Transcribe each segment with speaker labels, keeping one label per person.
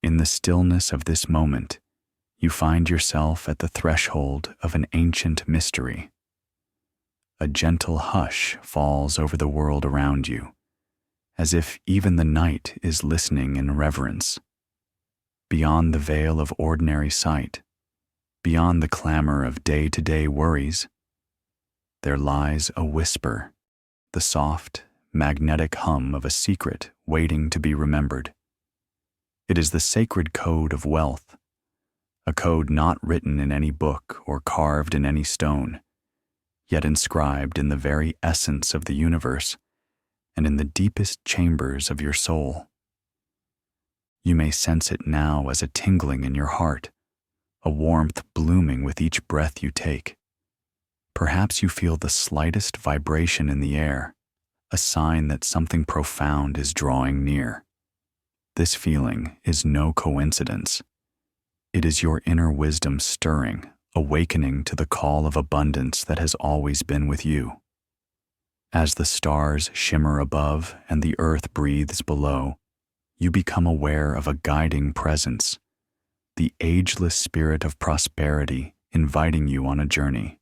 Speaker 1: In the stillness of this moment, you find yourself at the threshold of an ancient mystery. A gentle hush falls over the world around you, as if even the night is listening in reverence. Beyond the veil of ordinary sight, beyond the clamor of day-to-day worries, there lies a whisper, the soft, magnetic hum of a secret waiting to be remembered. It is the sacred code of wealth, a code not written in any book or carved in any stone, yet inscribed in the very essence of the universe and in the deepest chambers of your soul. You may sense it now as a tingling in your heart, a warmth blooming with each breath you take. Perhaps you feel the slightest vibration in the air, a sign that something profound is drawing near. This feeling is no coincidence. It is your inner wisdom stirring, awakening to the call of abundance that has always been with you. As the stars shimmer above and the earth breathes below, you become aware of a guiding presence, the ageless spirit of prosperity inviting you on a journey.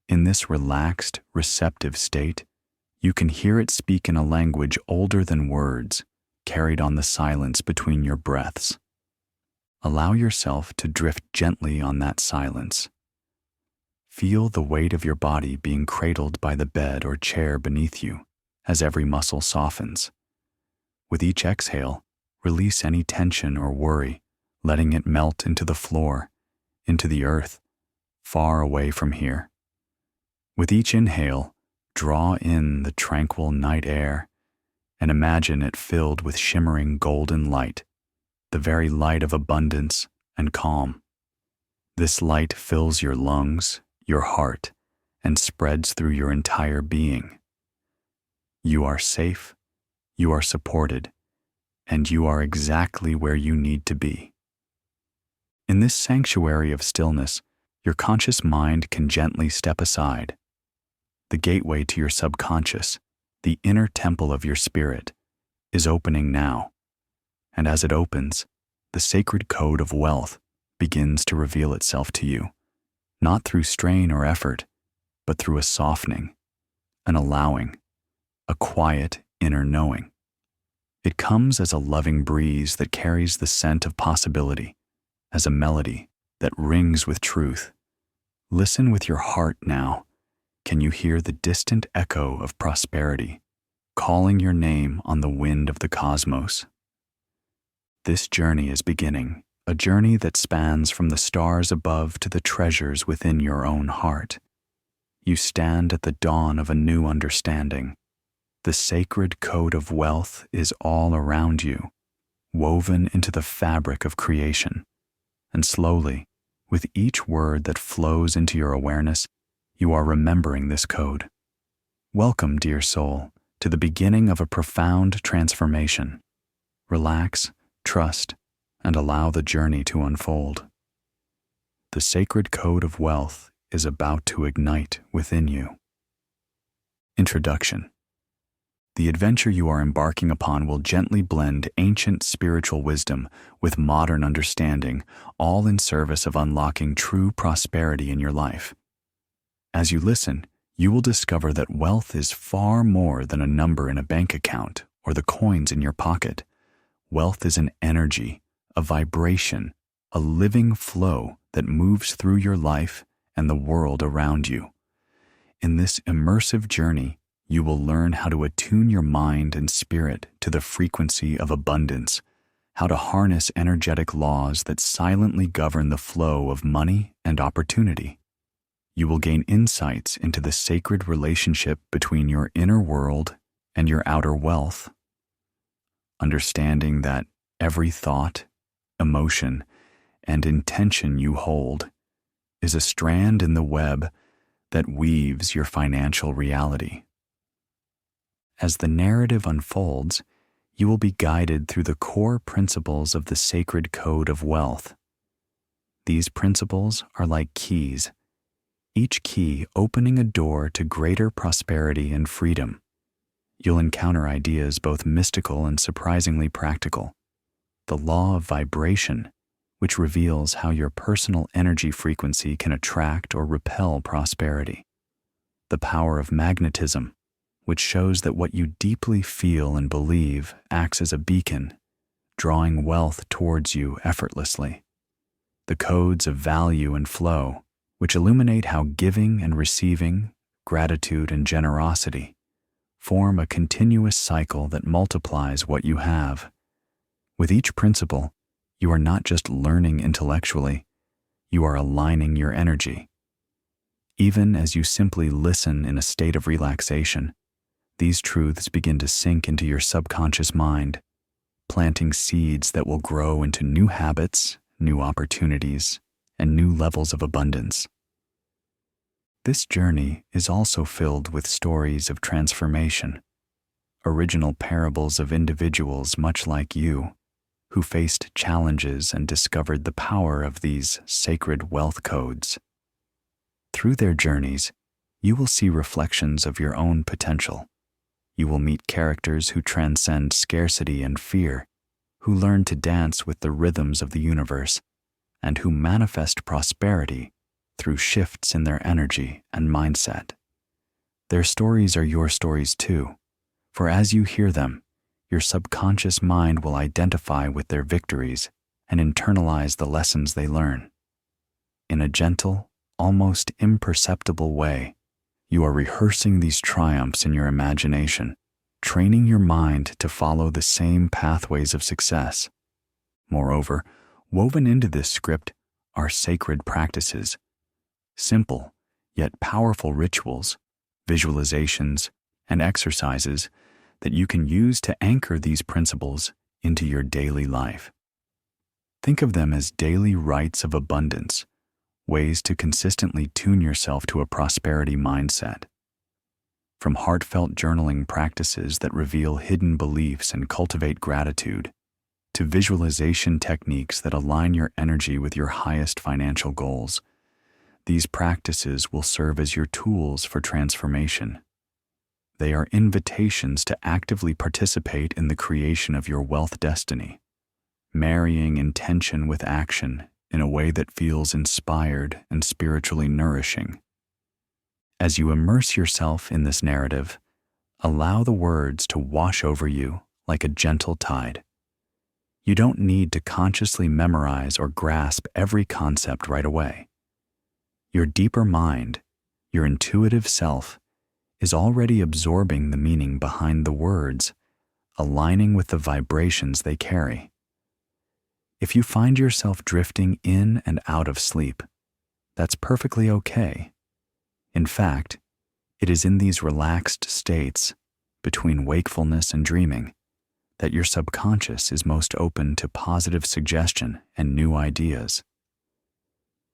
Speaker 1: In this relaxed, receptive state, you can hear it speak in a language older than words, carried on the silence between your breaths. Allow yourself to drift gently on that silence. Feel the weight of your body being cradled by the bed or chair beneath you as every muscle softens. With each exhale, release any tension or worry, letting it melt into the floor, into the earth, far away from here. With each inhale, draw in the tranquil night air and imagine it filled with shimmering golden light, the very light of abundance and calm. This light fills your lungs, your heart, and spreads through your entire being. You are safe, you are supported, and you are exactly where you need to be. In this sanctuary of stillness, your conscious mind can gently step aside. The gateway to your subconscious, the inner temple of your spirit, is opening now. And as it opens, the sacred code of wealth begins to reveal itself to you, not through strain or effort, but through a softening, an allowing, a quiet inner knowing. It comes as a loving breeze that carries the scent of possibility, as a melody that rings with truth. Listen with your heart now. Can you hear the distant echo of prosperity, calling your name on the wind of the cosmos? This journey is beginning, a journey that spans from the stars above to the treasures within your own heart. You stand at the dawn of a new understanding. The sacred code of wealth is all around you, woven into the fabric of creation. And slowly, with each word that flows into your awareness, you are remembering this code. Welcome, dear soul, to the beginning of a profound transformation. Relax, trust, and allow the journey to unfold. The sacred code of wealth is about to ignite within you. Introduction. The adventure you are embarking upon will gently blend ancient spiritual wisdom with modern understanding, all in service of unlocking true prosperity in your life. As you listen, you will discover that wealth is far more than a number in a bank account or the coins in your pocket. Wealth is an energy, a vibration, a living flow that moves through your life and the world around you. In this immersive journey, you will learn how to attune your mind and spirit to the frequency of abundance, how to harness energetic laws that silently govern the flow of money and opportunity. You will gain insights into the sacred relationship between your inner world and your outer wealth, understanding that every thought, emotion, and intention you hold is a strand in the web that weaves your financial reality. As the narrative unfolds, you will be guided through the core principles of the sacred code of wealth. These principles are like keys, each key opening a door to greater prosperity and freedom. You'll encounter ideas both mystical and surprisingly practical. the law of vibration, which reveals how your personal energy frequency can attract or repel prosperity. The power of magnetism, which shows that what you deeply feel and believe acts as a beacon, drawing wealth towards you effortlessly. The codes of value and flow, which illuminate how giving and receiving, gratitude and generosity, form a continuous cycle that multiplies what you have. With each principle, you are not just learning intellectually, you are aligning your energy. Even as you simply listen in a state of relaxation, these truths begin to sink into your subconscious mind, planting seeds that will grow into new habits, new opportunities, and new levels of abundance. This journey is also filled with stories of transformation, original parables of individuals much like you, who faced challenges and discovered the power of these sacred wealth codes. Through their journeys, you will see reflections of your own potential. You will meet characters who transcend scarcity and fear, who learn to dance with the rhythms of the universe, and who manifest prosperity through shifts in their energy and mindset. Their stories are your stories too, for as you hear them, your subconscious mind will identify with their victories and internalize the lessons they learn. In a gentle, almost imperceptible way, you are rehearsing these triumphs in your imagination, training your mind to follow the same pathways of success. Moreover, woven into this script are sacred practices, simple yet powerful rituals, visualizations, and exercises that you can use to anchor these principles into your daily life. Think of them as daily rites of abundance, ways to consistently tune yourself to a prosperity mindset. From heartfelt journaling practices that reveal hidden beliefs and cultivate gratitude, to visualization techniques that align your energy with your highest financial goals, these practices will serve as your tools for transformation. They are invitations to actively participate in the creation of your wealth destiny, marrying intention with action in a way that feels inspired and spiritually nourishing. As you immerse yourself in this narrative, allow the words to wash over you like a gentle tide. You don't need to consciously memorize or grasp every concept right away. Your deeper mind, your intuitive self, is already absorbing the meaning behind the words, aligning with the vibrations they carry. If you find yourself drifting in and out of sleep, that's perfectly okay. In fact, it is in these relaxed states, between wakefulness and dreaming, that your subconscious is most open to positive suggestion and new ideas.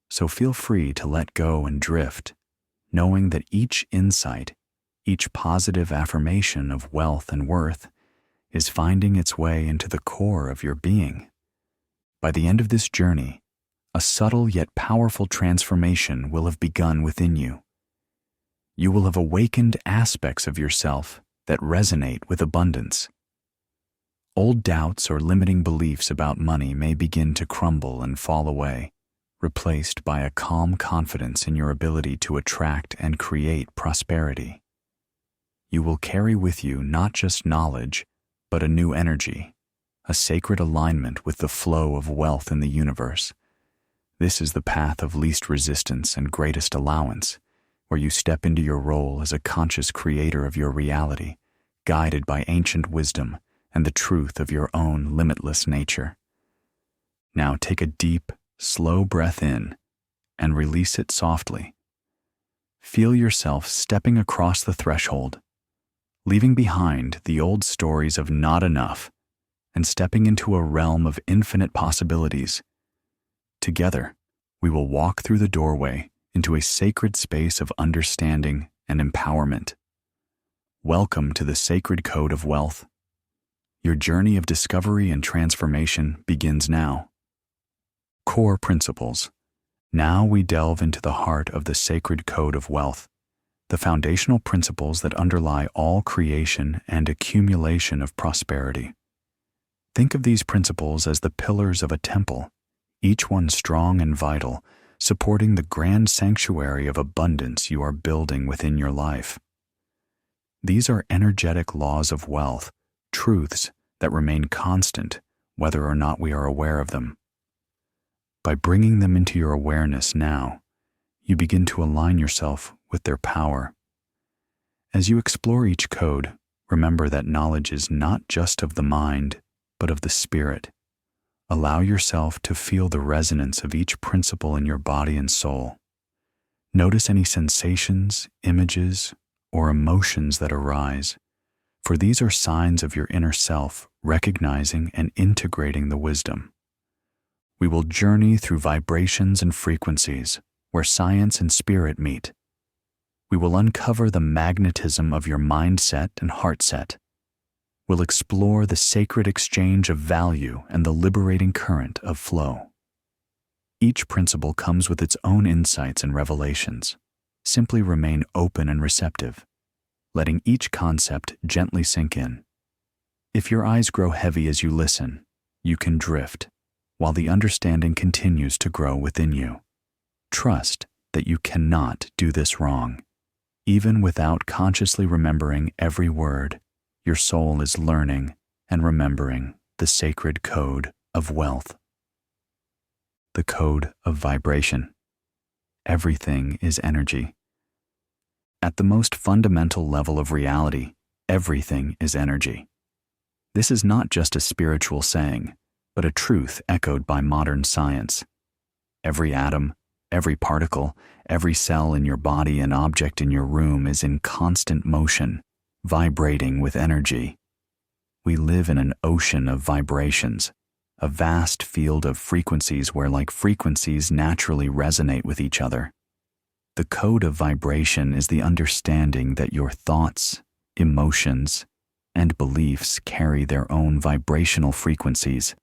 Speaker 1: So feel free to let go and drift, knowing that each insight, each positive affirmation of wealth and worth is finding its way into the core of your being. By the end of this journey, a subtle yet powerful transformation will have begun within you. You will have awakened aspects of yourself that resonate with abundance. Old doubts or limiting beliefs about money may begin to crumble and fall away, replaced by a calm confidence in your ability to attract and create prosperity. You will carry with you not just knowledge, but a new energy, a sacred alignment with the flow of wealth in the universe. This is the path of least resistance and greatest allowance, where you step into your role as a conscious creator of your reality, guided by ancient wisdom and the truth of your own limitless nature. Now take a deep, slow breath in and release it softly. Feel yourself stepping across the threshold, leaving behind the old stories of not enough and stepping into a realm of infinite possibilities. Together, we will walk through the doorway into a sacred space of understanding and empowerment. Welcome to the sacred code of wealth. Your journey of discovery and transformation begins now. Core principles. Now we delve into the heart of the sacred code of wealth, the foundational principles that underlie all creation and accumulation of prosperity. Think of these principles as the pillars of a temple, each one strong and vital, supporting the grand sanctuary of abundance you are building within your life. These are energetic laws of wealth, truths that remain constant whether or not we are aware of them. By bringing them into your awareness now, you begin to align yourself with their power. As you explore each code, remember that knowledge is not just of the mind, but of the spirit. Allow yourself to feel the resonance of each principle in your body and soul. Notice any sensations, images, or emotions that arise, for these are signs of your inner self recognizing and integrating the wisdom. We will journey through vibrations and frequencies where science and spirit meet. We will uncover the magnetism of your mindset and heart set. We'll explore the sacred exchange of value and the liberating current of flow. Each principle comes with its own insights and revelations. Simply remain open and receptive, letting each concept gently sink in. If your eyes grow heavy as you listen, you can drift, while the understanding continues to grow within you. Trust that you cannot do this wrong. Even without consciously remembering every word, your soul is learning and remembering the sacred code of wealth. The code of vibration. Everything is energy. At the most fundamental level of reality, everything is energy. This is not just a spiritual saying, but a truth echoed by modern science. Every atom, every particle, every cell in your body and object in your room is in constant motion, vibrating with energy. We live in an ocean of vibrations, a vast field of frequencies where like frequencies naturally resonate with each other. The code of vibration is the understanding that your thoughts, emotions, and beliefs carry their own vibrational frequencies,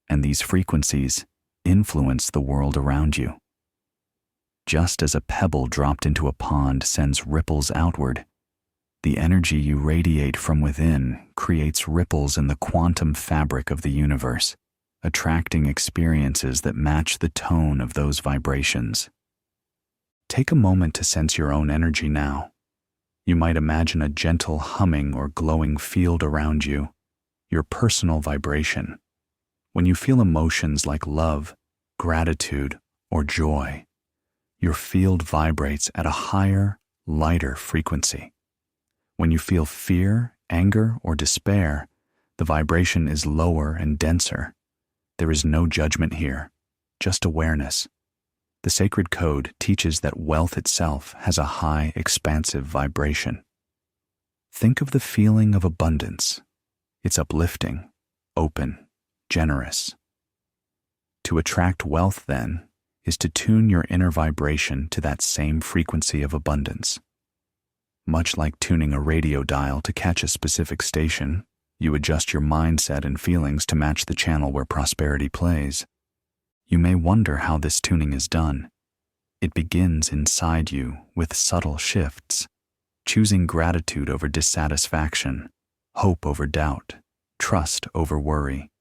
Speaker 1: and these frequencies influence the world around you. Just as a pebble dropped into a pond sends ripples outward, the energy you radiate from within creates ripples in the quantum fabric of the universe, attracting experiences that match the tone of those vibrations. Take a moment to sense your own energy now. You might imagine a gentle humming or glowing field around you, your personal vibration. When you feel emotions like love, gratitude, or joy, your field vibrates at a higher, lighter frequency. When you feel fear, anger, or despair, the vibration is lower and denser. There is no judgment here, just awareness. The sacred code teaches that wealth itself has a high, expansive vibration. Think of the feeling of abundance. It's uplifting, open, generous. To attract wealth, then, is to tune your inner vibration to that same frequency of abundance. Much like tuning a radio dial to catch a specific station, you adjust your mindset and feelings to match the channel where prosperity plays. You may wonder how this tuning is done. It begins inside you with subtle shifts, choosing gratitude over dissatisfaction, hope over doubt, trust over worry.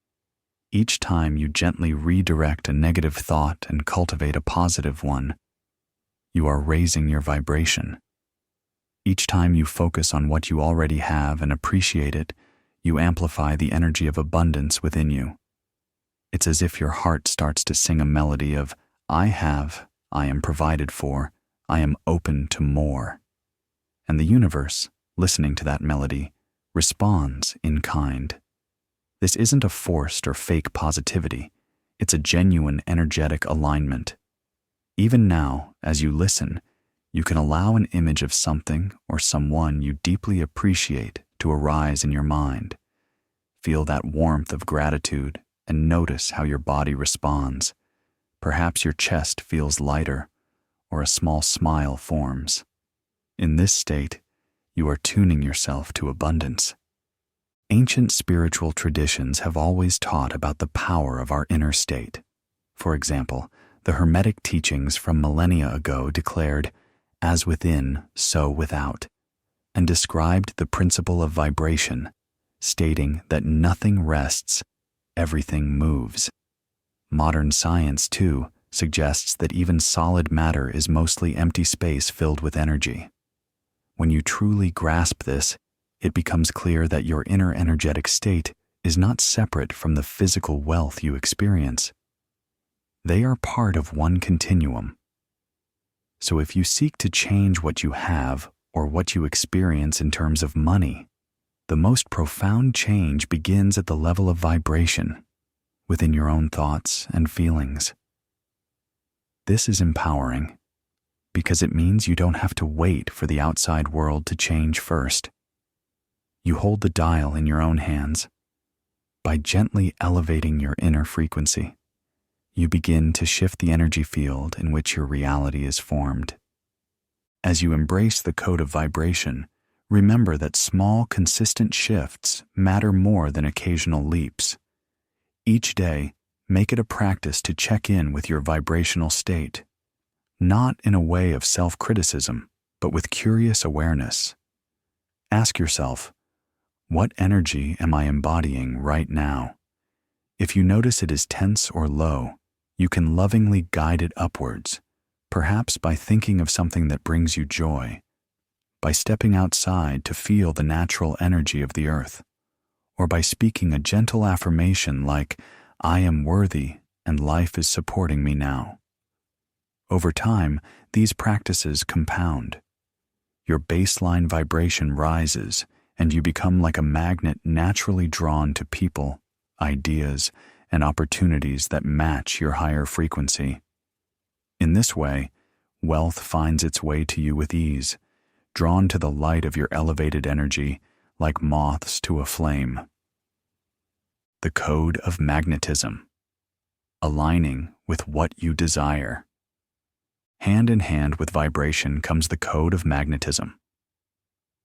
Speaker 1: Each time you gently redirect a negative thought and cultivate a positive one, you are raising your vibration. Each time you focus on what you already have and appreciate it, you amplify the energy of abundance within you. It's as if your heart starts to sing a melody of, I have, I am provided for, I am open to more. And the universe, listening to that melody, responds in kind. This isn't a forced or fake positivity. It's a genuine energetic alignment. Even now, as you listen, you can allow an image of something or someone you deeply appreciate to arise in your mind. Feel that warmth of gratitude and notice how your body responds. Perhaps your chest feels lighter or a small smile forms. In this state, you are tuning yourself to abundance. Ancient spiritual traditions have always taught about the power of our inner state. For example, the Hermetic teachings from millennia ago declared, as within, so without, and described the principle of vibration, stating that nothing rests everything moves. Modern science, too, suggests that even solid matter is mostly empty space filled with energy. When you truly grasp this, it becomes clear that your inner energetic state is not separate from the physical wealth you experience. They are part of one continuum. So if you seek to change what you have or what you experience in terms of money, the most profound change begins at the level of vibration, within your own thoughts and feelings. This is empowering, because it means you don't have to wait for the outside world to change first. You hold the dial in your own hands. By gently elevating your inner frequency, you begin to shift the energy field in which your reality is formed. As you embrace the code of vibration, remember that small, consistent shifts matter more than occasional leaps. Each day, make it a practice to check in with your vibrational state, not in a way of self-criticism, but with curious awareness. Ask yourself, what energy am I embodying right now? If you notice it is tense or low, you can lovingly guide it upwards, perhaps by thinking of something that brings you joy, by stepping outside to feel the natural energy of the earth, or by speaking a gentle affirmation like, "I am worthy and life is supporting me now." Over time, these practices compound. Your baseline vibration rises, and you become like a magnet naturally drawn to people, ideas, and opportunities that match your higher frequency. In this way, wealth finds its way to you with ease, drawn to the light of your elevated energy like moths to a flame. The code of magnetism. Aligning with what you desire. Hand in hand with vibration comes the code of magnetism.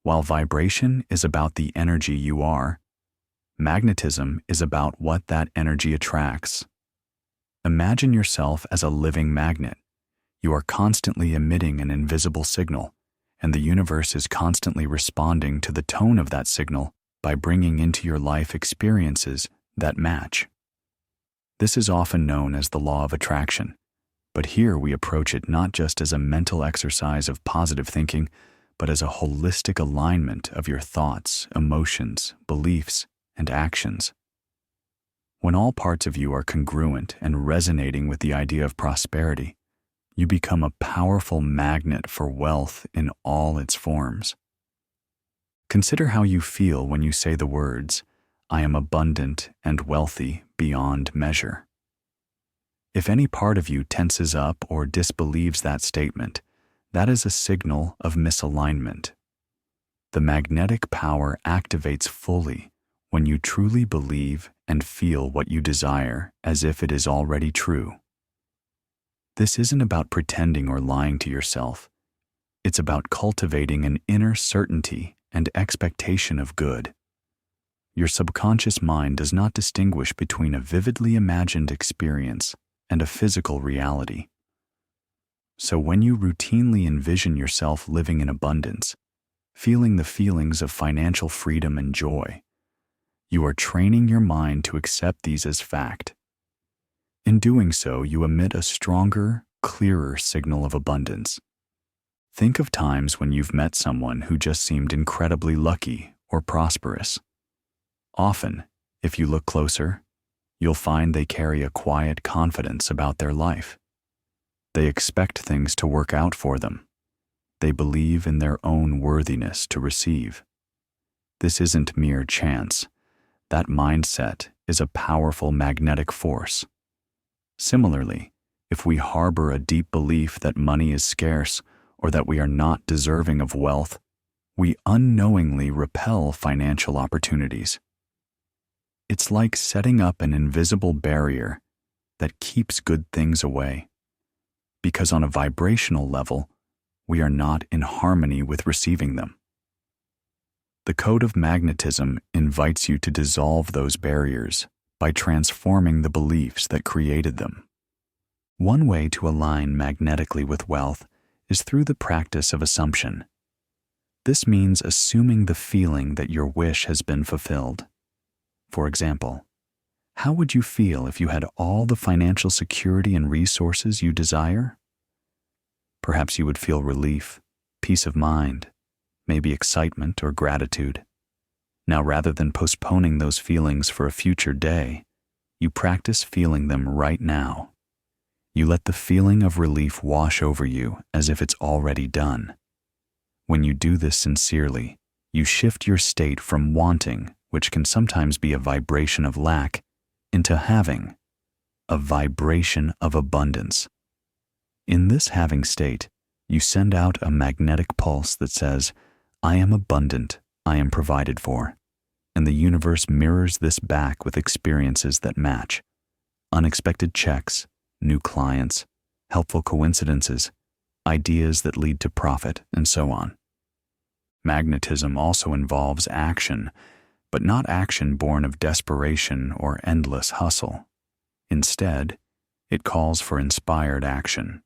Speaker 1: While vibration is about the energy you are, magnetism is about what that energy attracts. Imagine yourself as a living magnet. You are constantly emitting an invisible signal, and the universe is constantly responding to the tone of that signal by bringing into your life experiences that match. This is often known as the law of attraction, but here we approach it not just as a mental exercise of positive thinking, but as a holistic alignment of your thoughts, emotions, beliefs, and actions. When all parts of you are congruent and resonating with the idea of prosperity, you become a powerful magnet for wealth in all its forms. Consider how you feel when you say the words, "I am abundant and wealthy beyond measure." If any part of you tenses up or disbelieves that statement, that is a signal of misalignment. The magnetic power activates fully when you truly believe and feel what you desire as if it is already true. This isn't about pretending or lying to yourself. It's about cultivating an inner certainty and expectation of good. Your subconscious mind does not distinguish between a vividly imagined experience and a physical reality. So when you routinely envision yourself living in abundance, feeling the feelings of financial freedom and joy, you are training your mind to accept these as fact. In doing so, you emit a stronger, clearer signal of abundance. Think of times when you've met someone who just seemed incredibly lucky or prosperous. Often, if you look closer, you'll find they carry a quiet confidence about their life. They expect things to work out for them. They believe in their own worthiness to receive. This isn't mere chance. That mindset is a powerful magnetic force. Similarly, if we harbor a deep belief that money is scarce or that we are not deserving of wealth, we unknowingly repel financial opportunities. It's like setting up an invisible barrier that keeps good things away, because on a vibrational level, we are not in harmony with receiving them. The code of magnetism invites you to dissolve those barriers by transforming the beliefs that created them. One way to align magnetically with wealth is through the practice of assumption. This means assuming the feeling that your wish has been fulfilled. For example, How would you feel if you had all the financial security and resources you desire? Perhaps you would feel relief, peace of mind, maybe excitement or gratitude. Now, rather than postponing those feelings for a future day, you practice feeling them right now. You let the feeling of relief wash over you as if it's already done. When you do this sincerely, you shift your state from wanting, which can sometimes be a vibration of lack, into having, a vibration of abundance. In this having state, you send out a magnetic pulse that says, "I am abundant, I am provided for," and the universe mirrors this back with experiences that match. Unexpected checks, new clients, helpful coincidences, ideas that lead to profit, and so on. Magnetism also involves action, but not action born of desperation or endless hustle. Instead, it calls for inspired action.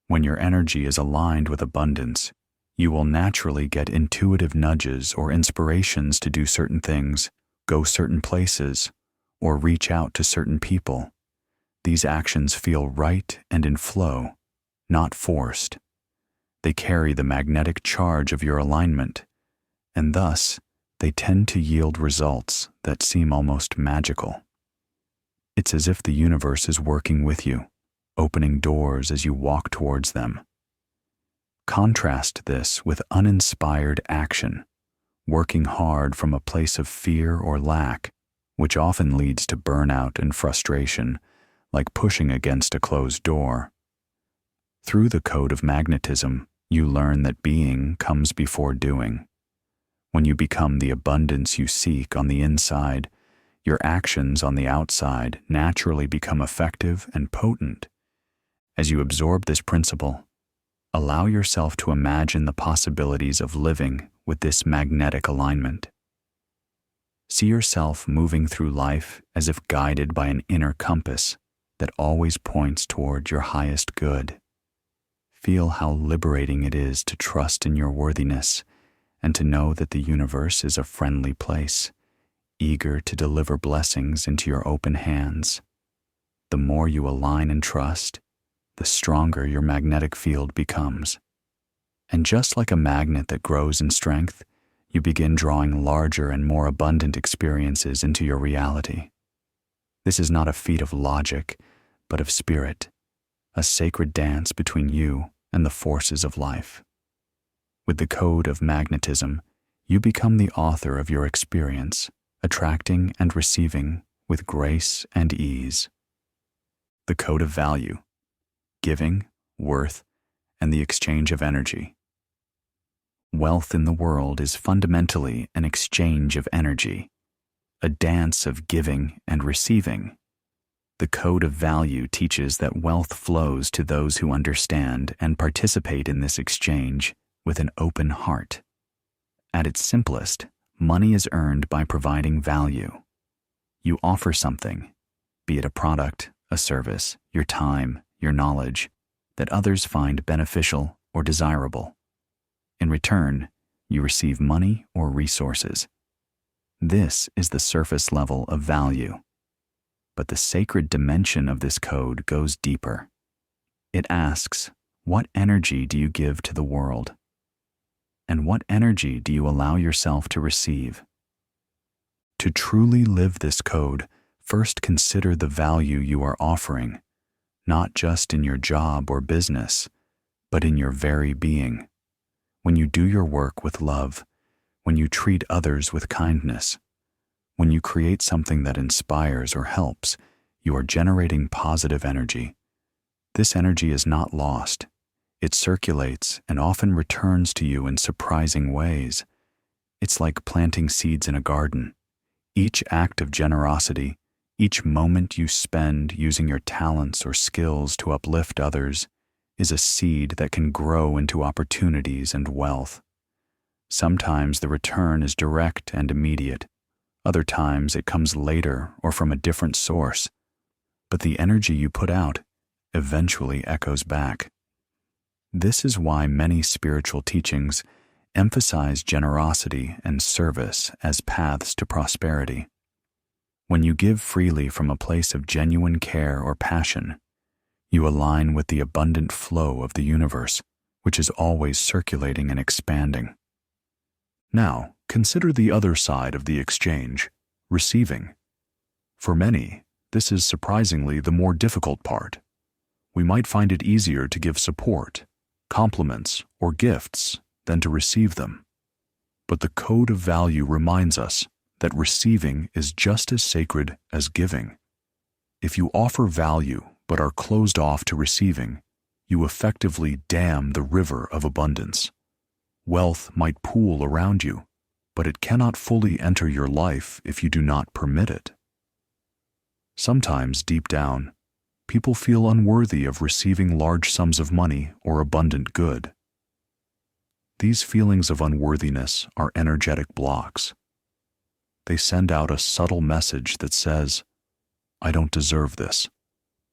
Speaker 1: When your energy is aligned with abundance, you will naturally get intuitive nudges or inspirations to do certain things, go certain places, or reach out to certain people. These actions feel right and in flow, not forced. They carry the magnetic charge of your alignment, and thus they tend to yield results that seem almost magical. It's as if the universe is working with you, opening doors as you walk towards them. Contrast this with uninspired action, working hard from a place of fear or lack, which often leads to burnout and frustration, like pushing against a closed door. Through the code of magnetism, you learn that being comes before doing. When you become the abundance you seek on the inside, your actions on the outside naturally become effective and potent. As you absorb this principle, allow yourself to imagine the possibilities of living with this magnetic alignment. See yourself moving through life as if guided by an inner compass that always points toward your highest good. Feel how liberating it is to trust in your worthiness and to know that the universe is a friendly place, eager to deliver blessings into your open hands. The more you align and trust, the stronger your magnetic field becomes. And just like a magnet that grows in strength, you begin drawing larger and more abundant experiences into your reality. This is not a feat of logic, but of spirit, a sacred dance between you and the forces of life. With the code of magnetism, you become the author of your experience, attracting and receiving with grace and ease. The code of value: giving, worth, and the exchange of energy. Wealth in the world is fundamentally an exchange of energy, a dance of giving and receiving. The code of value teaches that wealth flows to those who understand and participate in this exchange with an open heart. At its simplest, money is earned by providing value. You offer something, be it a product, a service, your time, your knowledge, that others find beneficial or desirable. In return, you receive money or resources. This is the surface level of value. But the sacred dimension of this code goes deeper. It asks, what energy do you give to the world? And what energy do you allow yourself to receive? To truly live this code, first consider the value you are offering, not just in your job or business, but in your very being. When you do your work with love, when you treat others with kindness, when you create something that inspires or helps, you are generating positive energy. This energy is not lost. It circulates and often returns to you in surprising ways. It's like planting seeds in a garden. Each act of generosity, each moment you spend using your talents or skills to uplift others, is a seed that can grow into opportunities and wealth. Sometimes the return is direct and immediate. Other times it comes later or from a different source. But the energy you put out eventually echoes back. This is why many spiritual teachings emphasize generosity and service as paths to prosperity. When you give freely from a place of genuine care or passion, you align with the abundant flow of the universe, which is always circulating and expanding. Now, consider the other side of the exchange, receiving. For many, this is surprisingly the more difficult part. We might find it easier to give support, compliments, or gifts than to receive them. But the code of value reminds us that receiving is just as sacred as giving. If you offer value but are closed off to receiving, you effectively dam the river of abundance. Wealth might pool around you, but it cannot fully enter your life if you do not permit it. Sometimes, deep down, people feel unworthy of receiving large sums of money or abundant good. These feelings of unworthiness are energetic blocks. They send out a subtle message that says, "I don't deserve this,"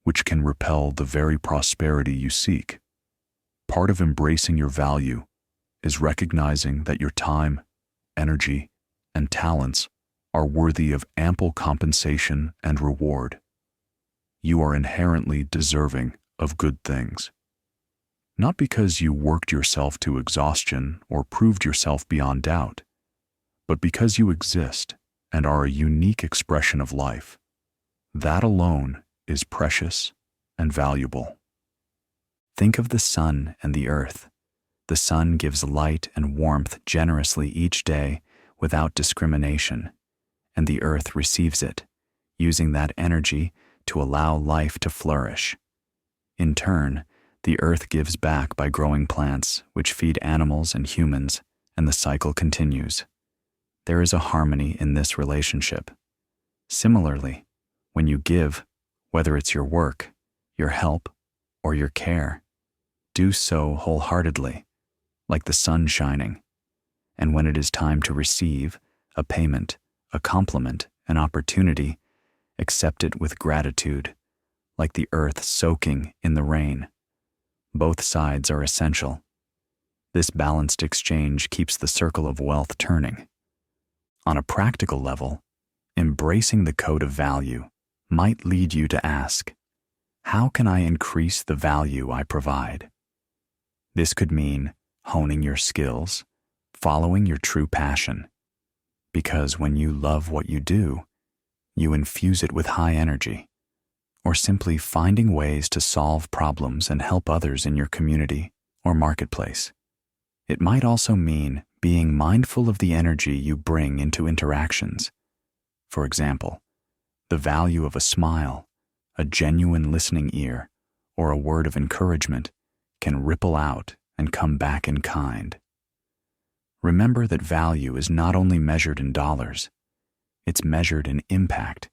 Speaker 1: which can repel the very prosperity you seek. Part of embracing your value is recognizing that your time, energy, and talents are worthy of ample compensation and reward. You are inherently deserving of good things. Not because you worked yourself to exhaustion or proved yourself beyond doubt, but because you exist and are a unique expression of life. That alone is precious and valuable. Think of the sun and the earth. The sun gives light and warmth generously each day without discrimination, and the earth receives it, using that energy to allow life to flourish. In turn, the earth gives back by growing plants, which feed animals and humans, and the cycle continues. There is a harmony in this relationship. Similarly, when you give, whether it's your work, your help, or your care, do so wholeheartedly, like the sun shining. And when it is time to receive a payment, a compliment, an opportunity, accept it with gratitude, like the earth soaking in the rain. Both sides are essential. This balanced exchange keeps the circle of wealth turning. On a practical level, embracing the code of value might lead you to ask, how can I increase the value I provide? This could mean honing your skills, following your true passion, because when you love what you do, you infuse it with high energy, or simply finding ways to solve problems and help others in your community or marketplace. It might also mean being mindful of the energy you bring into interactions. For example, the value of a smile, a genuine listening ear, or a word of encouragement can ripple out and come back in kind. Remember that value is not only measured in dollars, it's measured in impact,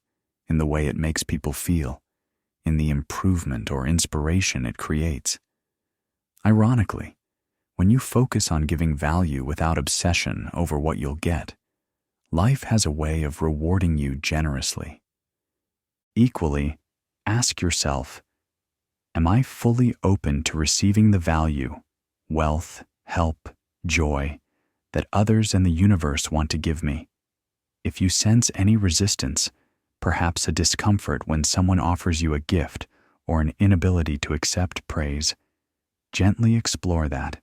Speaker 1: in the way it makes people feel, in the improvement or inspiration it creates. Ironically, when you focus on giving value without obsession over what you'll get, life has a way of rewarding you generously. Equally, ask yourself, am I fully open to receiving the value, wealth, help, joy that others and the universe want to give me? If you sense any resistance, perhaps a discomfort when someone offers you a gift or an inability to accept praise, gently explore that.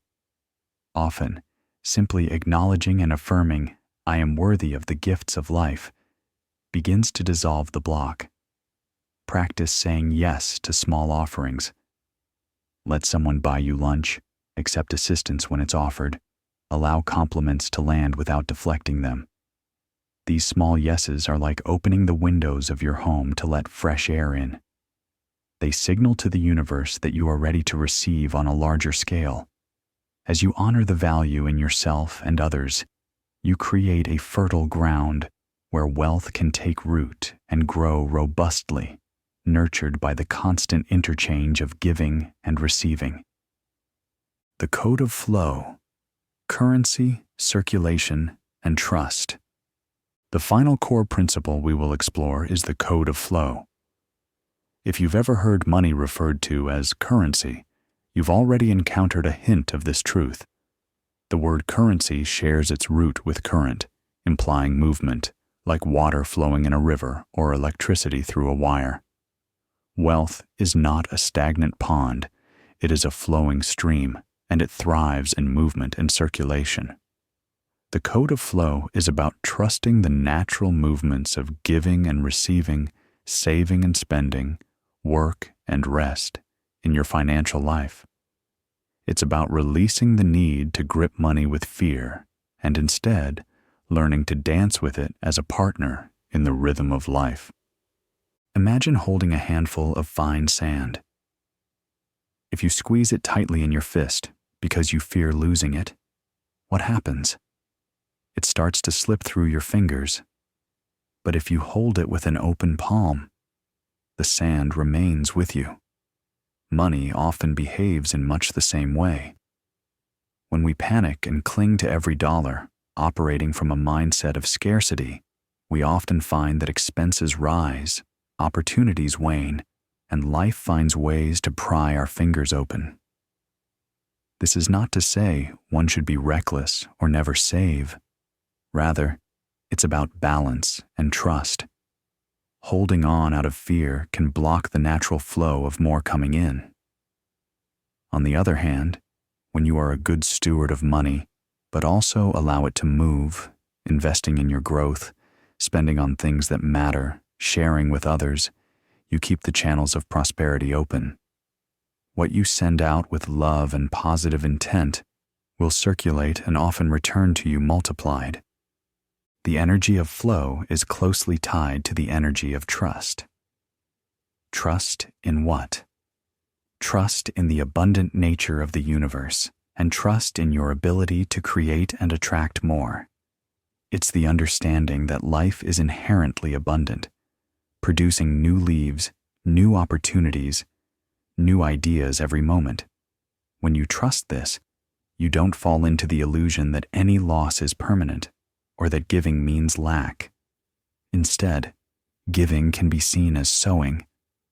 Speaker 1: Often, simply acknowledging and affirming, "I am worthy of the gifts of life," begins to dissolve the block. Practice saying yes to small offerings. Let someone buy you lunch, accept assistance when it's offered, allow compliments to land without deflecting them. These small yeses are like opening the windows of your home to let fresh air in. They signal to the universe that you are ready to receive on a larger scale. As you honor the value in yourself and others, you create a fertile ground where wealth can take root and grow robustly, nurtured by the constant interchange of giving and receiving. The code of flow: currency, circulation, and trust. The final core principle we will explore is the code of flow. If you've ever heard money referred to as currency, you've already encountered a hint of this truth. The word currency shares its root with current, implying movement, like water flowing in a river or electricity through a wire. Wealth is not a stagnant pond, it is a flowing stream, and it thrives in movement and circulation. The code of flow is about trusting the natural movements of giving and receiving, saving and spending, work and rest in your financial life. It's about releasing the need to grip money with fear and instead learning to dance with it as a partner in the rhythm of life. Imagine holding a handful of fine sand. If you squeeze it tightly in your fist because you fear losing it, what happens? It starts to slip through your fingers. But if you hold it with an open palm, the sand remains with you. Money often behaves in much the same way. When we panic and cling to every dollar, operating from a mindset of scarcity, we often find that expenses rise, opportunities wane, and life finds ways to pry our fingers open. This is not to say one should be reckless or never save. Rather, it's about balance and trust. Holding on out of fear can block the natural flow of more coming in. On the other hand, when you are a good steward of money, but also allow it to move, investing in your growth, spending on things that matter, sharing with others, you keep the channels of prosperity open. What you send out with love and positive intent will circulate and often return to you multiplied. The energy of flow is closely tied to the energy of trust. Trust in what? Trust in the abundant nature of the universe, and trust in your ability to create and attract more. It's the understanding that life is inherently abundant, producing new leaves, new opportunities, new ideas every moment. When you trust this, you don't fall into the illusion that any loss is permanent or that giving means lack. Instead, giving can be seen as sowing,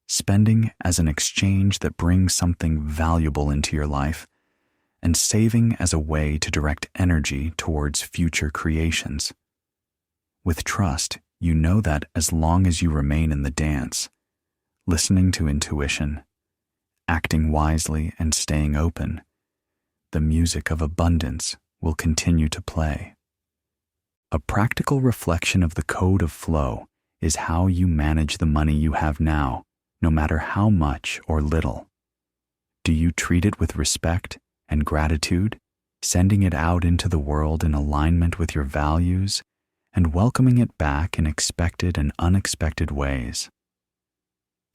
Speaker 1: spending as an exchange that brings something valuable into your life, and saving as a way to direct energy towards future creations. With trust, you know that as long as you remain in the dance, listening to intuition, acting wisely and staying open, the music of abundance will continue to play. A practical reflection of the code of flow is how you manage the money you have now, no matter how much or little. Do you treat it with respect and gratitude, sending it out into the world in alignment with your values and welcoming it back in expected and unexpected ways?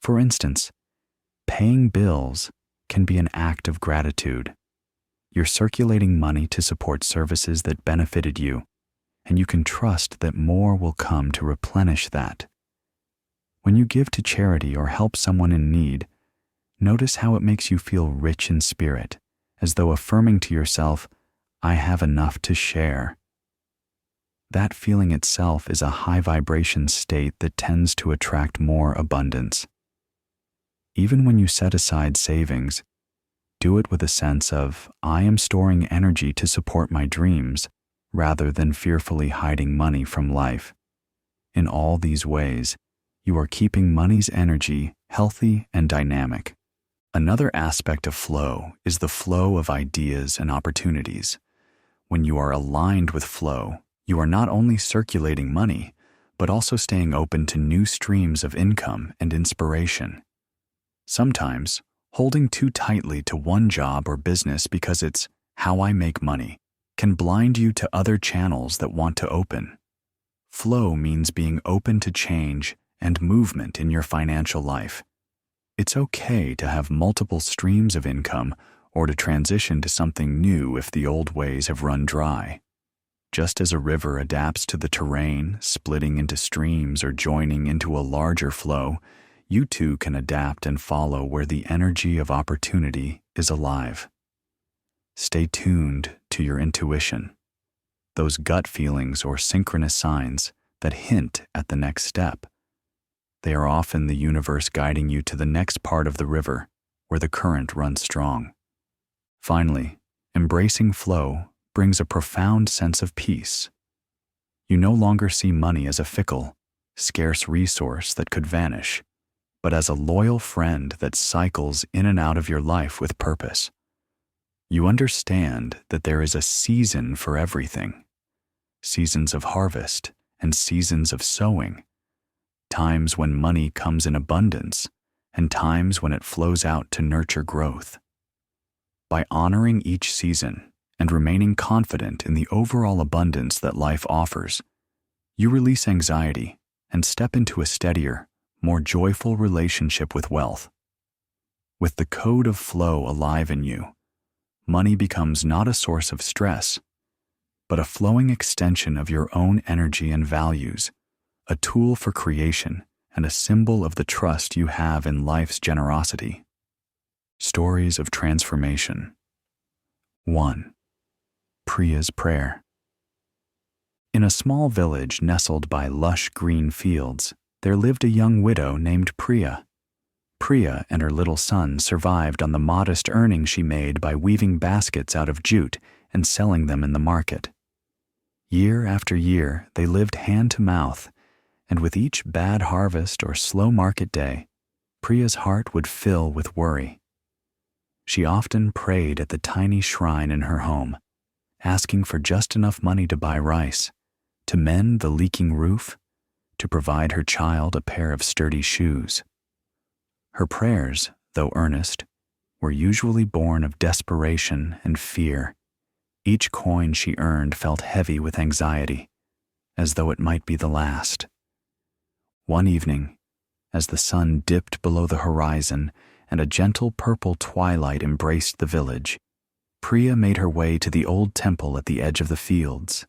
Speaker 1: For instance, paying bills can be an act of gratitude. You're circulating money to support services that benefited you, and you can trust that more will come to replenish that. When you give to charity or help someone in need, notice how it makes you feel rich in spirit, as though affirming to yourself, "I have enough to share." That feeling itself is a high vibration state that tends to attract more abundance. Even when you set aside savings, do it with a sense of, "I am storing energy to support my dreams," rather than fearfully hiding money from life. In all these ways, you are keeping money's energy healthy and dynamic. Another aspect of flow is the flow of ideas and opportunities. When you are aligned with flow, you are not only circulating money, but also staying open to new streams of income and inspiration. Sometimes, holding too tightly to one job or business because it's how I make money can blind you to other channels that want to open. Flow means being open to change and movement in your financial life. It's okay to have multiple streams of income or to transition to something new if the old ways have run dry. Just as a river adapts to the terrain, splitting into streams or joining into a larger flow, you too can adapt and follow where the energy of opportunity is alive. Stay tuned to your intuition, those gut feelings or synchronous signs that hint at the next step. They are often the universe guiding you to the next part of the river where the current runs strong. Finally, embracing flow brings a profound sense of peace. You no longer see money as a fickle, scarce resource that could vanish, but as a loyal friend that cycles in and out of your life with purpose. You understand that there is a season for everything, seasons of harvest and seasons of sowing, times when money comes in abundance and times when it flows out to nurture growth. By honoring each season and remaining confident in the overall abundance that life offers, you release anxiety and step into a steadier, more joyful relationship with wealth. With the code of flow alive in you, money becomes not a source of stress, but a flowing extension of your own energy and values, a tool for creation and a symbol of the trust you have in life's generosity. Stories of transformation. 1. Priya's prayer. In a small village nestled by lush green fields, there lived a young widow named Priya. Priya and her little son survived on the modest earnings she made by weaving baskets out of jute and selling them in the market. Year after year, they lived hand to mouth, and with each bad harvest or slow market day, Priya's heart would fill with worry. She often prayed at the tiny shrine in her home, asking for just enough money to buy rice, to mend the leaking roof, to provide her child a pair of sturdy shoes. Her prayers, though earnest, were usually born of desperation and fear. Each coin she earned felt heavy with anxiety, as though it might be the last. One evening, as the sun dipped below the horizon and a gentle purple twilight embraced the village, Priya made her way to the old temple at the edge of the fields.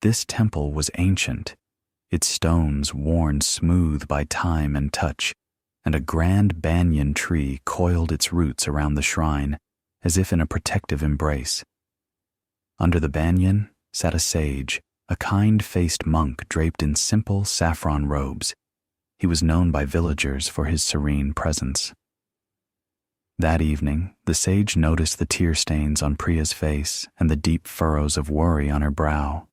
Speaker 1: This temple was ancient, its stones worn smooth by time and touch, and a grand banyan tree coiled its roots around the shrine, as if in a protective embrace. Under the banyan sat a sage, a kind-faced monk draped in simple saffron robes. He was known by villagers for his serene presence. That evening, the sage noticed the tear stains on Priya's face and the deep furrows of worry on her brow.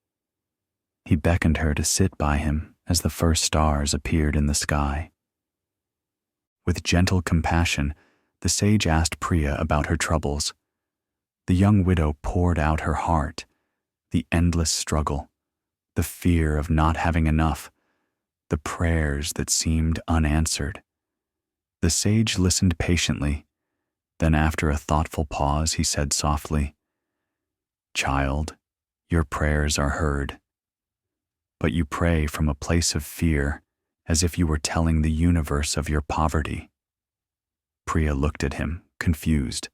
Speaker 1: He beckoned her to sit by him as the first stars appeared in the sky. With gentle compassion, the sage asked Priya about her troubles. The young widow poured out her heart, the endless struggle, the fear of not having enough, the prayers that seemed unanswered. The sage listened patiently. Then after a thoughtful pause, he said softly, "Child, your prayers are heard. But you pray from a place of fear, as if you were telling the universe of your poverty." Priya looked at him, confused.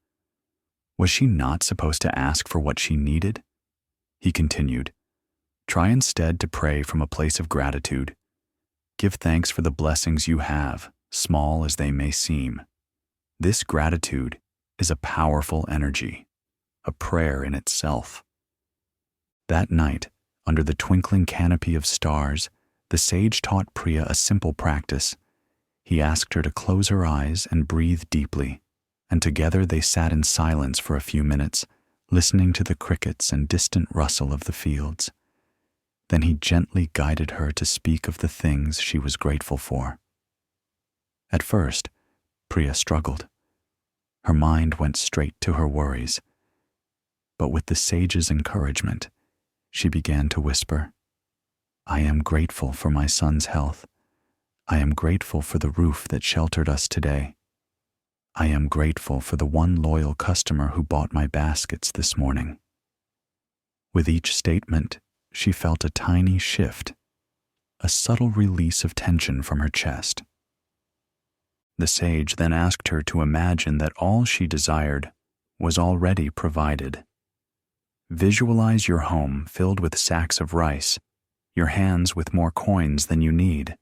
Speaker 1: Was she not supposed to ask for what she needed? He continued, "Try instead to pray from a place of gratitude. Give thanks for the blessings you have, small as they may seem. This gratitude is a powerful energy, a prayer in itself." That night, under the twinkling canopy of stars, the sage taught Priya a simple practice. He asked her to close her eyes and breathe deeply, and together they sat in silence for a few minutes, listening to the crickets and distant rustle of the fields. Then he gently guided her to speak of the things she was grateful for. At first, Priya struggled. Her mind went straight to her worries. But with the sage's encouragement, she began to whisper, "I am grateful for my son's health. I am grateful for the roof that sheltered us today. I am grateful for the one loyal customer who bought my baskets this morning." With each statement, she felt a tiny shift, a subtle release of tension from her chest. The sage then asked her to imagine that all she desired was already provided. Visualize your home filled with sacks of rice, your hands with more coins than you need,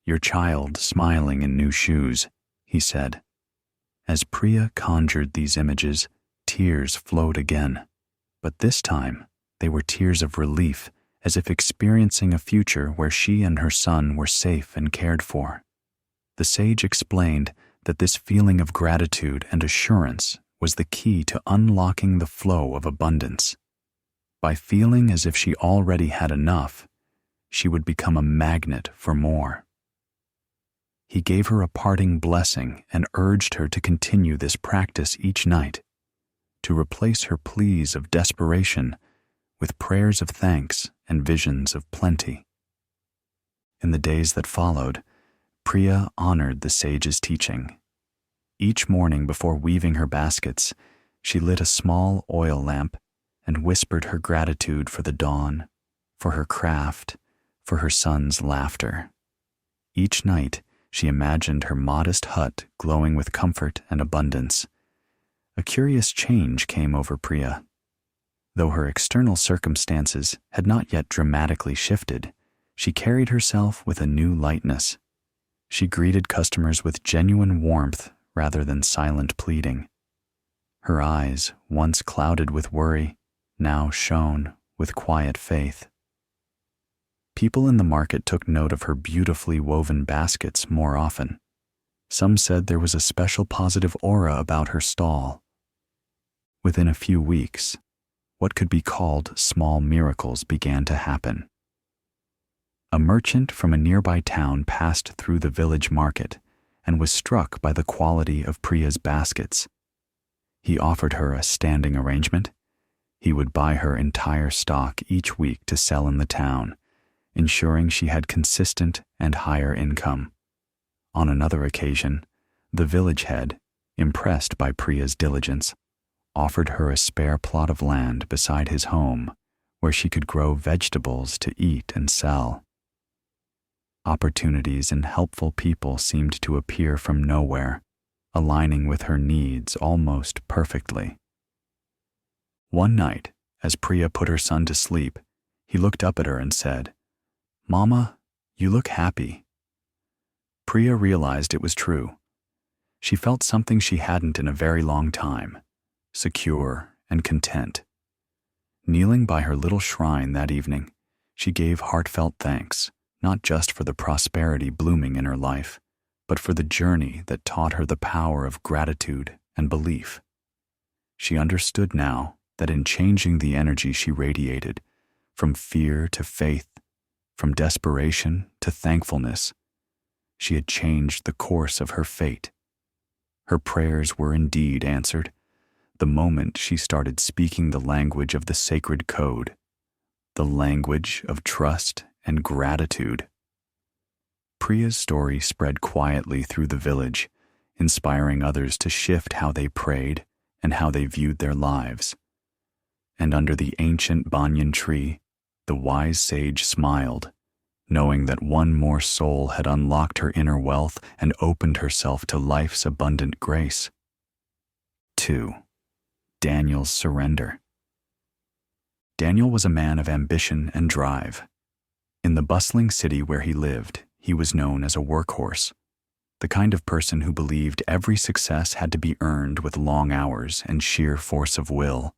Speaker 1: your child smiling in new shoes, he said. As Priya conjured these images, tears flowed again, but this time they were tears of relief, as if experiencing a future where she and her son were safe and cared for. The sage explained that this feeling of gratitude and assurance was the key to unlocking the flow of abundance. By feeling as if she already had enough, she would become a magnet for more. He gave her a parting blessing and urged her to continue this practice each night, to replace her pleas of desperation with prayers of thanks and visions of plenty. In the days that followed, Priya honored the sage's teaching. Each morning before weaving her baskets, she lit a small oil lamp and whispered her gratitude for the dawn, for her craft, for her son's laughter. Each night, she imagined her modest hut glowing with comfort and abundance. A curious change came over Priya. Though her external circumstances had not yet dramatically shifted, she carried herself with a new lightness. She greeted customers with genuine warmth rather than silent pleading. Her eyes, once clouded with worry, now shone with quiet faith. People in the market took note of her beautifully woven baskets more often. Some said there was a special positive aura about her stall. Within a few weeks, what could be called small miracles began to happen. A merchant from a nearby town passed through the village market and was struck by the quality of Priya's baskets. He offered her a standing arrangement. He would buy her entire stock each week to sell in the town, ensuring she had consistent and higher income. On another occasion, the village head, impressed by Priya's diligence, offered her a spare plot of land beside his home where she could grow vegetables to eat and sell. Opportunities and helpful people seemed to appear from nowhere, aligning with her needs almost perfectly. One night, as Priya put her son to sleep, he looked up at her and said, "Mama, you look happy." Priya realized it was true. She felt something she hadn't in a very long time, secure and content. Kneeling by her little shrine that evening, she gave heartfelt thanks, not just for the prosperity blooming in her life, but for the journey that taught her the power of gratitude and belief. She understood now that in changing the energy she radiated, from fear to faith, from desperation to thankfulness, she had changed the course of her fate. Her prayers were indeed answered the moment she started speaking the language of the sacred code, the language of trust and gratitude. Priya's story spread quietly through the village, inspiring others to shift how they prayed and how they viewed their lives. And under the ancient banyan tree, the wise sage smiled, knowing that one more soul had unlocked her inner wealth and opened herself to life's abundant grace. 2. Daniel's surrender. Daniel was a man of ambition and drive. In the bustling city where he lived, he was known as a workhorse, the kind of person who believed every success had to be earned with long hours and sheer force of will.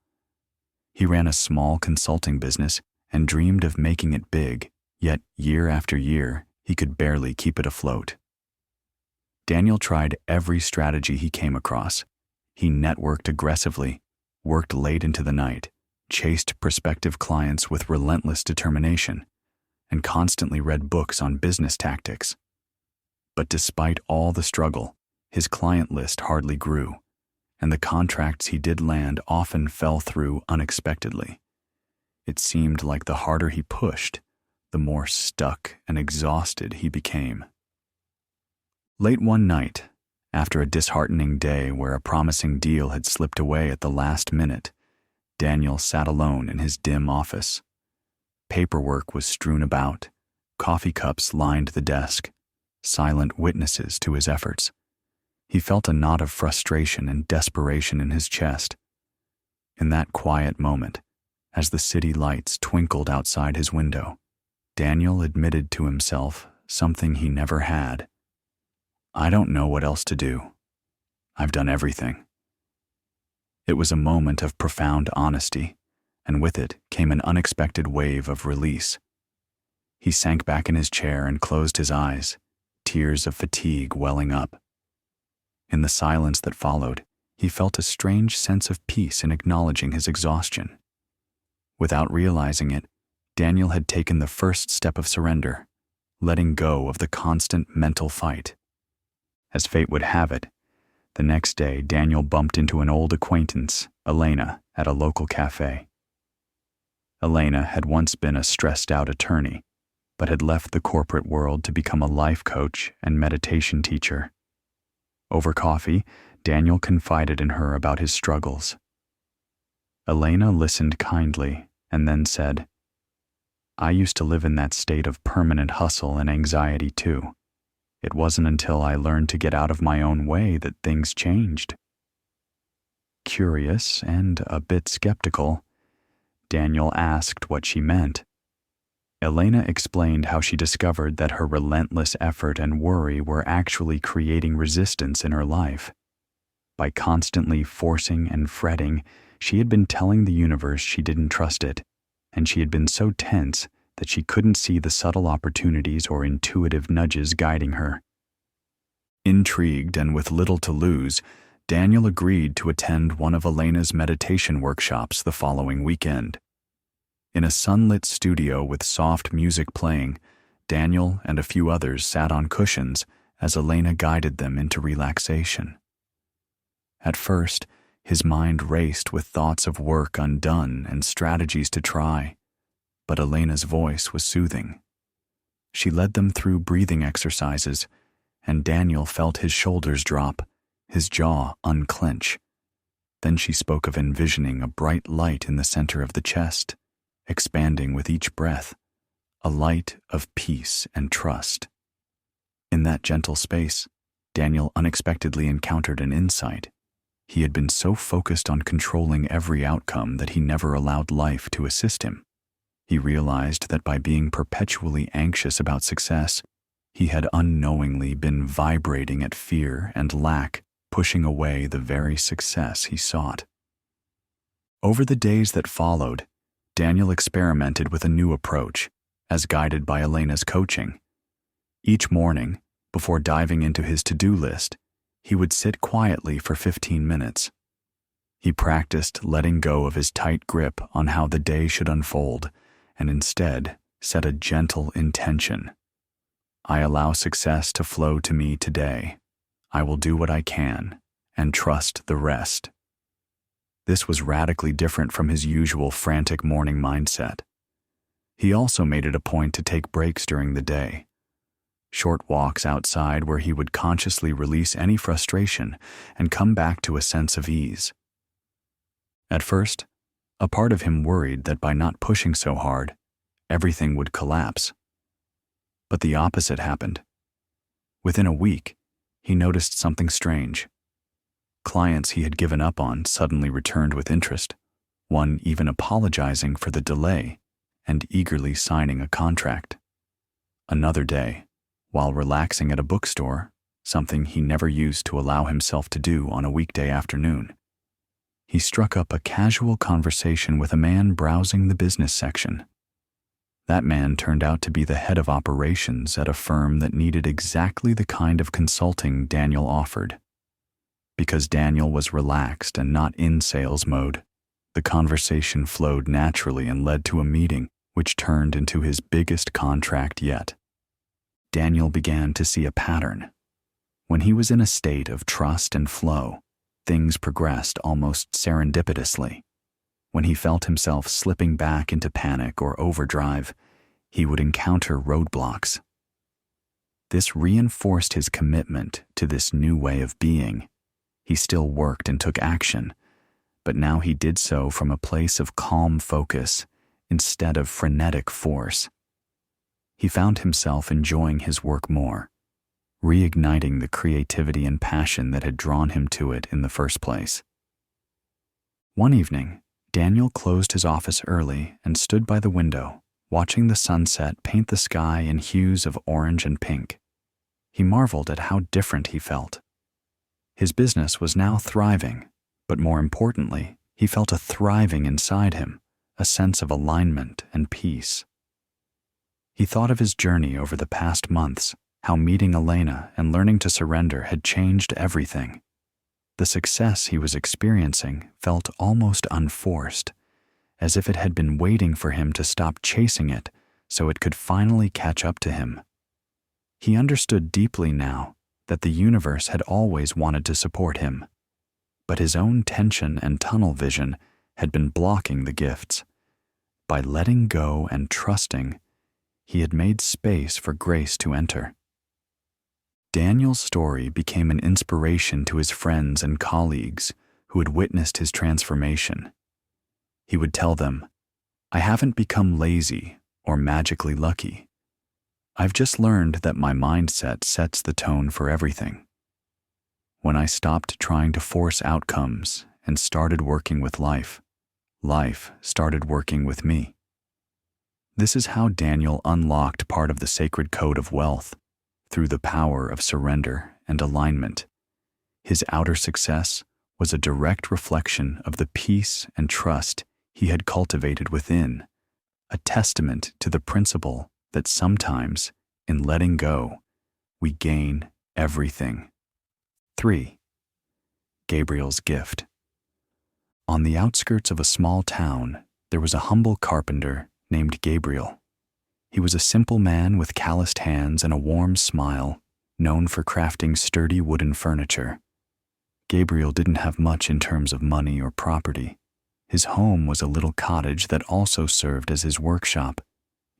Speaker 1: He ran a small consulting business and dreamed of making it big, yet year after year, he could barely keep it afloat. Daniel tried every strategy he came across. He networked aggressively, worked late into the night, chased prospective clients with relentless determination, and constantly read books on business tactics. But despite all the struggle, his client list hardly grew, and the contracts he did land often fell through unexpectedly. It seemed like the harder he pushed, the more stuck and exhausted he became. Late one night, after a disheartening day where a promising deal had slipped away at the last minute, Daniel sat alone in his dim office. Paperwork was strewn about, coffee cups lined the desk, silent witnesses to his efforts. He felt a knot of frustration and desperation in his chest. In that quiet moment, as the city lights twinkled outside his window, Daniel admitted to himself something he never had. "I don't know what else to do. I've done everything." It was a moment of profound honesty, and with it came an unexpected wave of release. He sank back in his chair and closed his eyes, tears of fatigue welling up. In the silence that followed, he felt a strange sense of peace in acknowledging his exhaustion. Without realizing it, Daniel had taken the first step of surrender, letting go of the constant mental fight. As fate would have it, the next day Daniel bumped into an old acquaintance, Elena, at a local cafe. Elena had once been a stressed-out attorney, but had left the corporate world to become a life coach and meditation teacher. Over coffee, Daniel confided in her about his struggles. Elena listened kindly and then said, "I used to live in that state of permanent hustle and anxiety too. It wasn't until I learned to get out of my own way that things changed." Curious and a bit skeptical, Daniel asked what she meant. Elena explained how she discovered that her relentless effort and worry were actually creating resistance in her life. By constantly forcing and fretting, she had been telling the universe she didn't trust it, and she had been so tense that she couldn't see the subtle opportunities or intuitive nudges guiding her. Intrigued and with little to lose, Daniel agreed to attend one of Elena's meditation workshops the following weekend. In a sunlit studio with soft music playing, Daniel and a few others sat on cushions as Elena guided them into relaxation. At first, his mind raced with thoughts of work undone and strategies to try, but Elena's voice was soothing. She led them through breathing exercises, and Daniel felt his shoulders drop, his jaw unclench. Then she spoke of envisioning a bright light in the center of the chest, expanding with each breath, a light of peace and trust. In that gentle space, Daniel unexpectedly encountered an insight. He had been so focused on controlling every outcome that he never allowed life to assist him. He realized that by being perpetually anxious about success, he had unknowingly been vibrating at fear and lack, pushing away the very success he sought. Over the days that followed, Daniel experimented with a new approach, as guided by Elena's coaching. Each morning, before diving into his to-do list, he would sit quietly for 15 minutes. He practiced letting go of his tight grip on how the day should unfold, and instead set a gentle intention. "I allow success to flow to me today. I will do what I can, and trust the rest." This was radically different from his usual frantic morning mindset. He also made it a point to take breaks during the day. Short walks outside where he would consciously release any frustration and come back to a sense of ease. At first, a part of him worried that by not pushing so hard, everything would collapse. But the opposite happened. Within a week, he noticed something strange. Clients he had given up on suddenly returned with interest, one even apologizing for the delay and eagerly signing a contract. Another day, while relaxing at a bookstore, something he never used to allow himself to do on a weekday afternoon, he struck up a casual conversation with a man browsing the business section. That man turned out to be the head of operations at a firm that needed exactly the kind of consulting Daniel offered. Because Daniel was relaxed and not in sales mode, the conversation flowed naturally and led to a meeting which turned into his biggest contract yet. Daniel began to see a pattern. When he was in a state of trust and flow, things progressed almost serendipitously. When he felt himself slipping back into panic or overdrive, he would encounter roadblocks. This reinforced his commitment to this new way of being. He still worked and took action, but now he did so from a place of calm focus instead of frenetic force. He found himself enjoying his work more, reigniting the creativity and passion that had drawn him to it in the first place. One evening, Daniel closed his office early and stood by the window, watching the sunset paint the sky in hues of orange and pink. He marveled at how different he felt. His business was now thriving, but more importantly, he felt a thriving inside him, a sense of alignment and peace. He thought of his journey over the past months, how meeting Elena and learning to surrender had changed everything. The success he was experiencing felt almost unforced, as if it had been waiting for him to stop chasing it so it could finally catch up to him. He understood deeply now that the universe had always wanted to support him, but his own tension and tunnel vision had been blocking the gifts. By letting go and trusting, he had made space for grace to enter. Daniel's story became an inspiration to his friends and colleagues who had witnessed his transformation. He would tell them, "I haven't become lazy or magically lucky. I've just learned that my mindset sets the tone for everything. When I stopped trying to force outcomes and started working with life, life started working with me." This is how Daniel unlocked part of the sacred code of wealth, through the power of surrender and alignment. His outer success was a direct reflection of the peace and trust he had cultivated within, a testament to the principle that sometimes, in letting go, we gain everything. 3. Gabriel's gift. On the outskirts of a small town, there was a humble carpenter named Gabriel. He was a simple man with calloused hands and a warm smile, known for crafting sturdy wooden furniture. Gabriel didn't have much in terms of money or property. His home was a little cottage that also served as his workshop.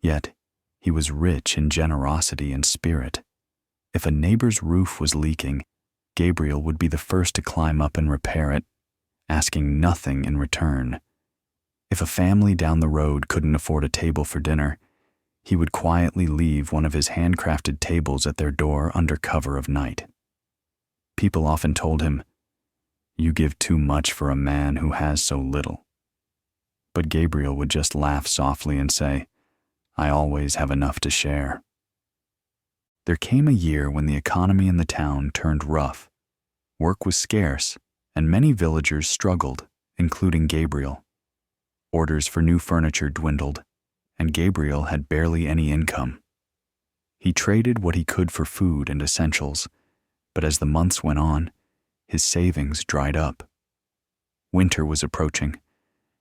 Speaker 1: Yet, he was rich in generosity and spirit. If a neighbor's roof was leaking, Gabriel would be the first to climb up and repair it, asking nothing in return. If a family down the road couldn't afford a table for dinner, he would quietly leave one of his handcrafted tables at their door under cover of night. People often told him, "You give too much for a man who has so little." But Gabriel would just laugh softly and say, "I always have enough to share." There came a year when the economy in the town turned rough. Work was scarce, and many villagers struggled, including Gabriel. Orders for new furniture dwindled, and Gabriel had barely any income. He traded what he could for food and essentials, but as the months went on, his savings dried up. Winter was approaching,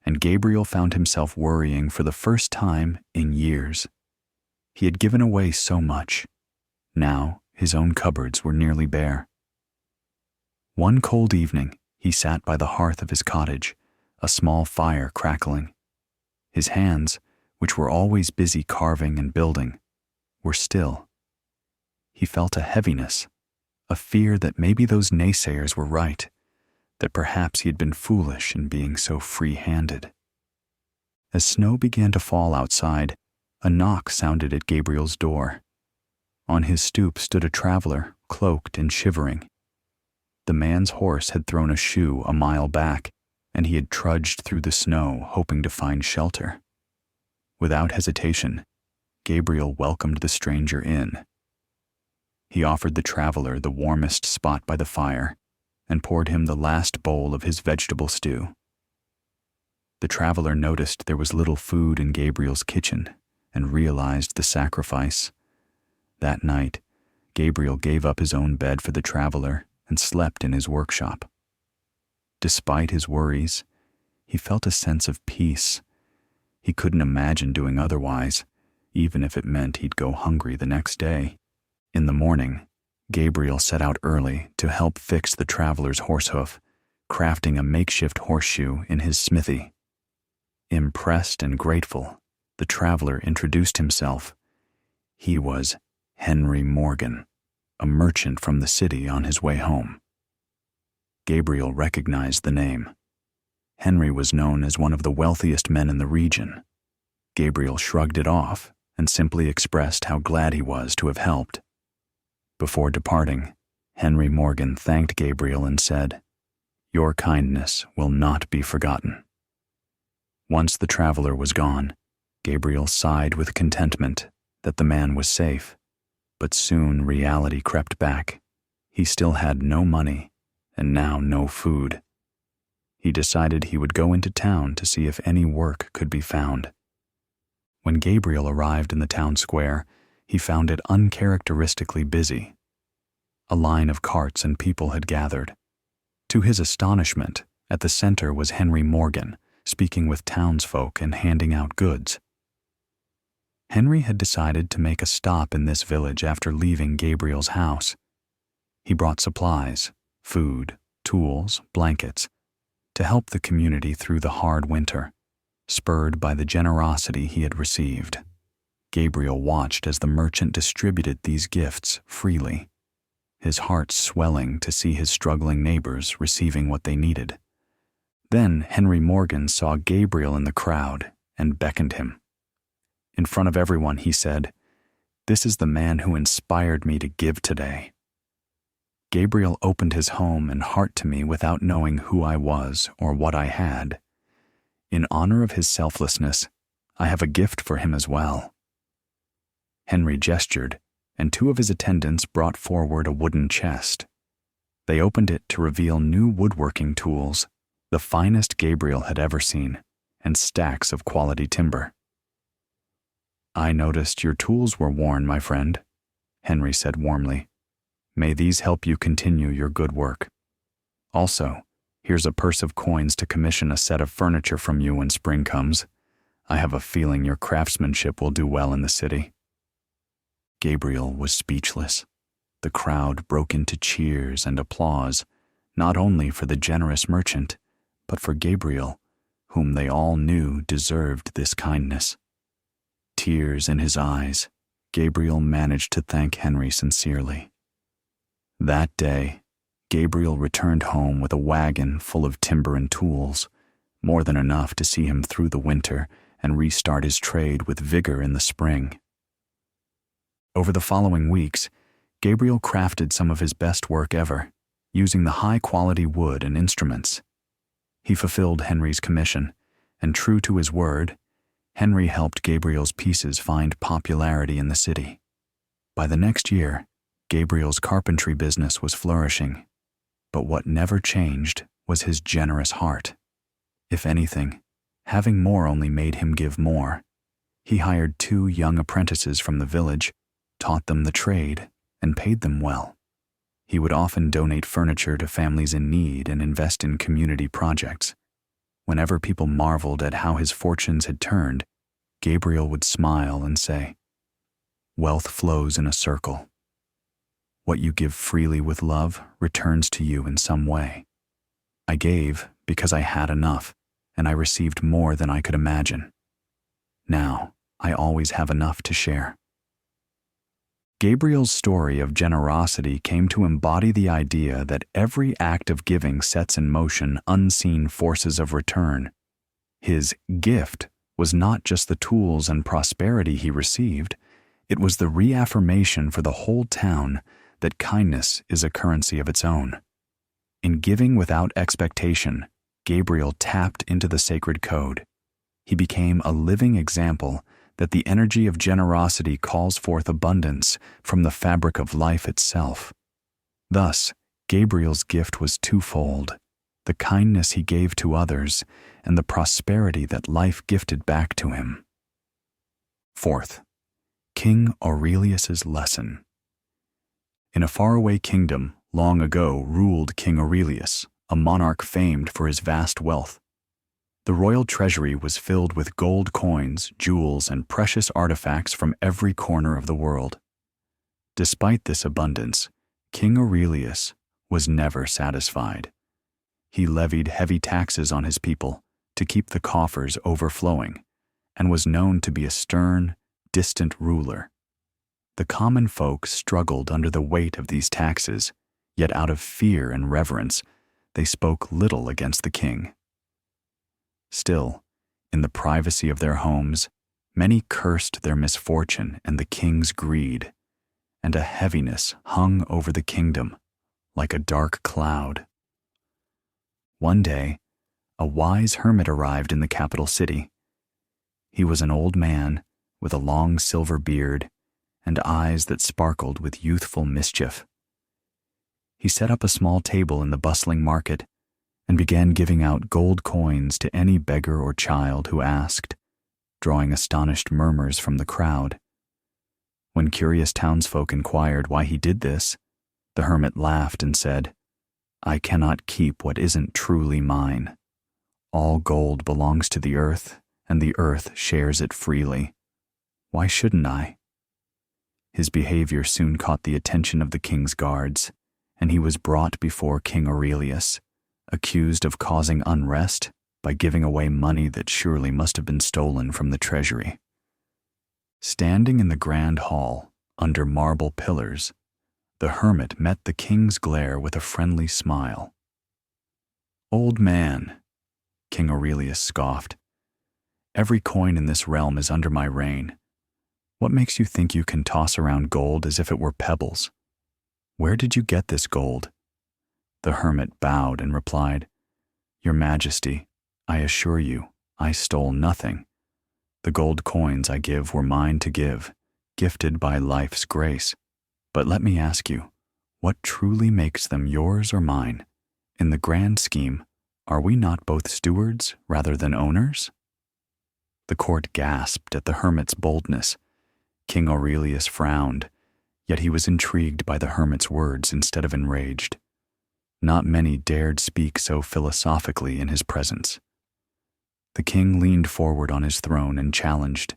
Speaker 1: and Gabriel found himself worrying for the first time in years. He had given away so much. Now, his own cupboards were nearly bare. One cold evening, he sat by the hearth of his cottage, a small fire crackling. His hands, which were always busy carving and building, were still. He felt a heaviness, a fear that maybe those naysayers were right, that perhaps he had been foolish in being so free-handed. As snow began to fall outside, a knock sounded at Gabriel's door. On his stoop stood a traveler, cloaked and shivering. The man's horse had thrown a shoe a mile back, and he had trudged through the snow hoping to find shelter. Without hesitation, Gabriel welcomed the stranger in. He offered the traveler the warmest spot by the fire and poured him the last bowl of his vegetable stew. The traveler noticed there was little food in Gabriel's kitchen and realized the sacrifice. That night, Gabriel gave up his own bed for the traveler and slept in his workshop. Despite his worries, he felt a sense of peace. He couldn't imagine doing otherwise, even if it meant he'd go hungry the next day. In the morning, Gabriel set out early to help fix the traveler's horsehoof, crafting a makeshift horseshoe in his smithy. Impressed and grateful, the traveler introduced himself. He was Henry Morgan, a merchant from the city on his way home. Gabriel recognized the name. Henry was known as one of the wealthiest men in the region. Gabriel shrugged it off and simply expressed how glad he was to have helped. Before departing, Henry Morgan thanked Gabriel and said, "Your kindness will not be forgotten." Once the traveler was gone, Gabriel sighed with contentment that the man was safe. But soon reality crept back. He still had no money, and now no food. He decided he would go into town to see if any work could be found. When Gabriel arrived in the town square, he found it uncharacteristically busy. A line of carts and people had gathered. To his astonishment, at the center was Henry Morgan, speaking with townsfolk and handing out goods. Henry had decided to make a stop in this village after leaving Gabriel's house. He brought supplies, food, tools, blankets, to help the community through the hard winter, spurred by the generosity he had received. Gabriel watched as the merchant distributed these gifts freely, his heart swelling to see his struggling neighbors receiving what they needed. Then Henry Morgan saw Gabriel in the crowd and beckoned him. In front of everyone, he said, "This is the man who inspired me to give today." Gabriel opened his home and heart to me without knowing who I was or what I had. In honor of his selflessness, I have a gift for him as well. Henry gestured, and two of his attendants brought forward a wooden chest. They opened it to reveal new woodworking tools, the finest Gabriel had ever seen, and stacks of quality timber. "I noticed your tools were worn, my friend," Henry said warmly. "May these help you continue your good work. Also, here's a purse of coins to commission a set of furniture from you when spring comes. I have a feeling your craftsmanship will do well in the city." Gabriel was speechless. The crowd broke into cheers and applause, not only for the generous merchant, but for Gabriel, whom they all knew deserved this kindness. Tears in his eyes, Gabriel managed to thank Henry sincerely. That day, Gabriel returned home with a wagon full of timber and tools, more than enough to see him through the winter and restart his trade with vigor in the spring. Over the following weeks, Gabriel crafted some of his best work ever, using the high-quality wood and instruments. He fulfilled Henry's commission, and true to his word, Henry helped Gabriel's pieces find popularity in the city. By the next year, Gabriel's carpentry business was flourishing, but what never changed was his generous heart. If anything, having more only made him give more. He hired 2 young apprentices from the village, taught them the trade, and paid them well. He would often donate furniture to families in need and invest in community projects. Whenever people marveled at how his fortunes had turned, Gabriel would smile and say, "Wealth flows in a circle. What you give freely with love returns to you in some way. I gave because I had enough, and I received more than I could imagine. Now, I always have enough to share." Gabriel's story of generosity came to embody the idea that every act of giving sets in motion unseen forces of return. His gift was not just the tools and prosperity he received, it was the reaffirmation for the whole town that kindness is a currency of its own. In giving without expectation, Gabriel tapped into the sacred code. He became a living example that the energy of generosity calls forth abundance from the fabric of life itself. Thus, Gabriel's gift was twofold: the kindness he gave to others and the prosperity that life gifted back to him. Fourth, King Aurelius's lesson. In a faraway kingdom, long ago ruled King Aurelius, a monarch famed for his vast wealth. The royal treasury was filled with gold coins, jewels, and precious artifacts from every corner of the world. Despite this abundance, King Aurelius was never satisfied. He levied heavy taxes on his people to keep the coffers overflowing, and was known to be a stern, distant ruler. The common folk struggled under the weight of these taxes, yet out of fear and reverence, they spoke little against the king. Still, in the privacy of their homes, many cursed their misfortune and the king's greed, and a heaviness hung over the kingdom, like a dark cloud. One day, a wise hermit arrived in the capital city. He was an old man with a long silver beard and eyes that sparkled with youthful mischief. He set up a small table in the bustling market and began giving out gold coins to any beggar or child who asked, drawing astonished murmurs from the crowd. When curious townsfolk inquired why he did this, the hermit laughed and said, "I cannot keep what isn't truly mine. All gold belongs to the earth, and the earth shares it freely. Why shouldn't I? His behavior soon caught the attention of the king's guards, and he was brought before King Aurelius, accused of causing unrest by giving away money that surely must have been stolen from the treasury. Standing in the grand hall, under marble pillars, the hermit met the king's glare with a friendly smile. "Old man," King Aurelius scoffed, "every coin in this realm is under my reign. What makes you think you can toss around gold as if it were pebbles? Where did you get this gold?" The hermit bowed and replied, "Your Majesty, I assure you, I stole nothing. The gold coins I give were mine to give, gifted by life's grace. But let me ask you, what truly makes them yours or mine? In the grand scheme, are we not both stewards rather than owners?" The court gasped at the hermit's boldness. King Aurelius frowned, yet he was intrigued by the hermit's words instead of enraged. Not many dared speak so philosophically in his presence. The king leaned forward on his throne and challenged,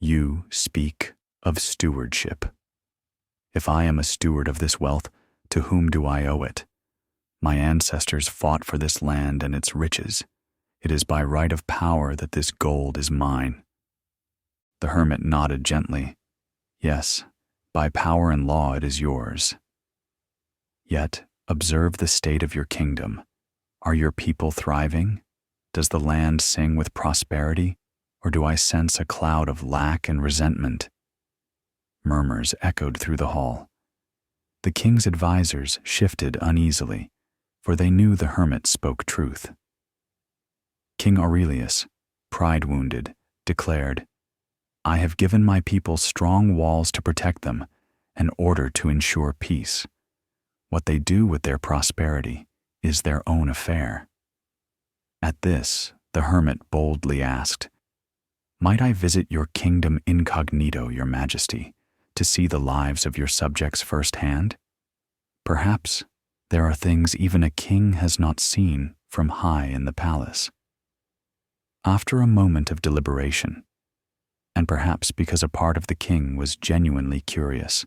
Speaker 1: "You speak of stewardship. If I am a steward of this wealth, to whom do I owe it? My ancestors fought for this land and its riches. It is by right of power that this gold is mine." The hermit nodded gently. "Yes, by power and law it is yours. Yet, observe the state of your kingdom. Are your people thriving? Does the land sing with prosperity, or do I sense a cloud of lack and resentment?" Murmurs echoed through the hall. The king's advisers shifted uneasily, for they knew the hermit spoke truth. King Aurelius, pride-wounded, declared, "I have given my people strong walls to protect them, an order to ensure peace. What they do with their prosperity is their own affair." At this, the hermit boldly asked, "Might I visit your kingdom incognito, your Majesty, to see the lives of your subjects firsthand? Perhaps there are things even a king has not seen from high in the palace." After a moment of deliberation, and perhaps because a part of the king was genuinely curious,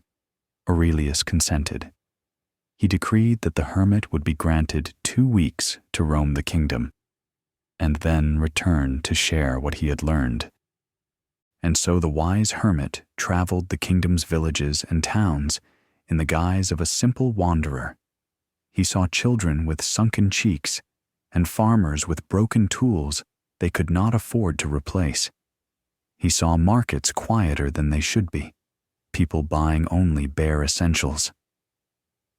Speaker 1: Aurelius consented. He decreed that the hermit would be granted 2 weeks to roam the kingdom, and then return to share what he had learned. And so the wise hermit traveled the kingdom's villages and towns in the guise of a simple wanderer. He saw children with sunken cheeks and farmers with broken tools they could not afford to replace. He saw markets quieter than they should be, people buying only bare essentials.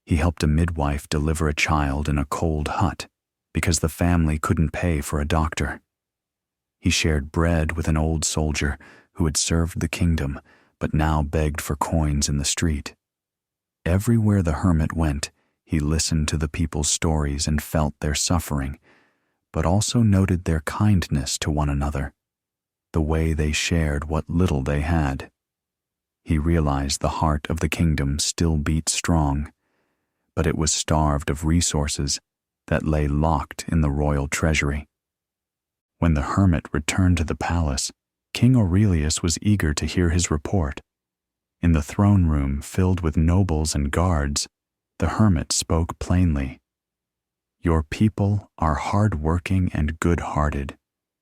Speaker 1: He helped a midwife deliver a child in a cold hut because the family couldn't pay for a doctor. He shared bread with an old soldier who had served the kingdom but now begged for coins in the street. Everywhere the hermit went, he listened to the people's stories and felt their suffering, but also noted their kindness to one another, the way they shared what little they had. He realized the heart of the kingdom still beat strong, but it was starved of resources that lay locked in the royal treasury. When the hermit returned to the palace, King Aurelius was eager to hear his report. In the throne room filled with nobles and guards, the hermit spoke plainly. "Your people are hard-working and good-hearted,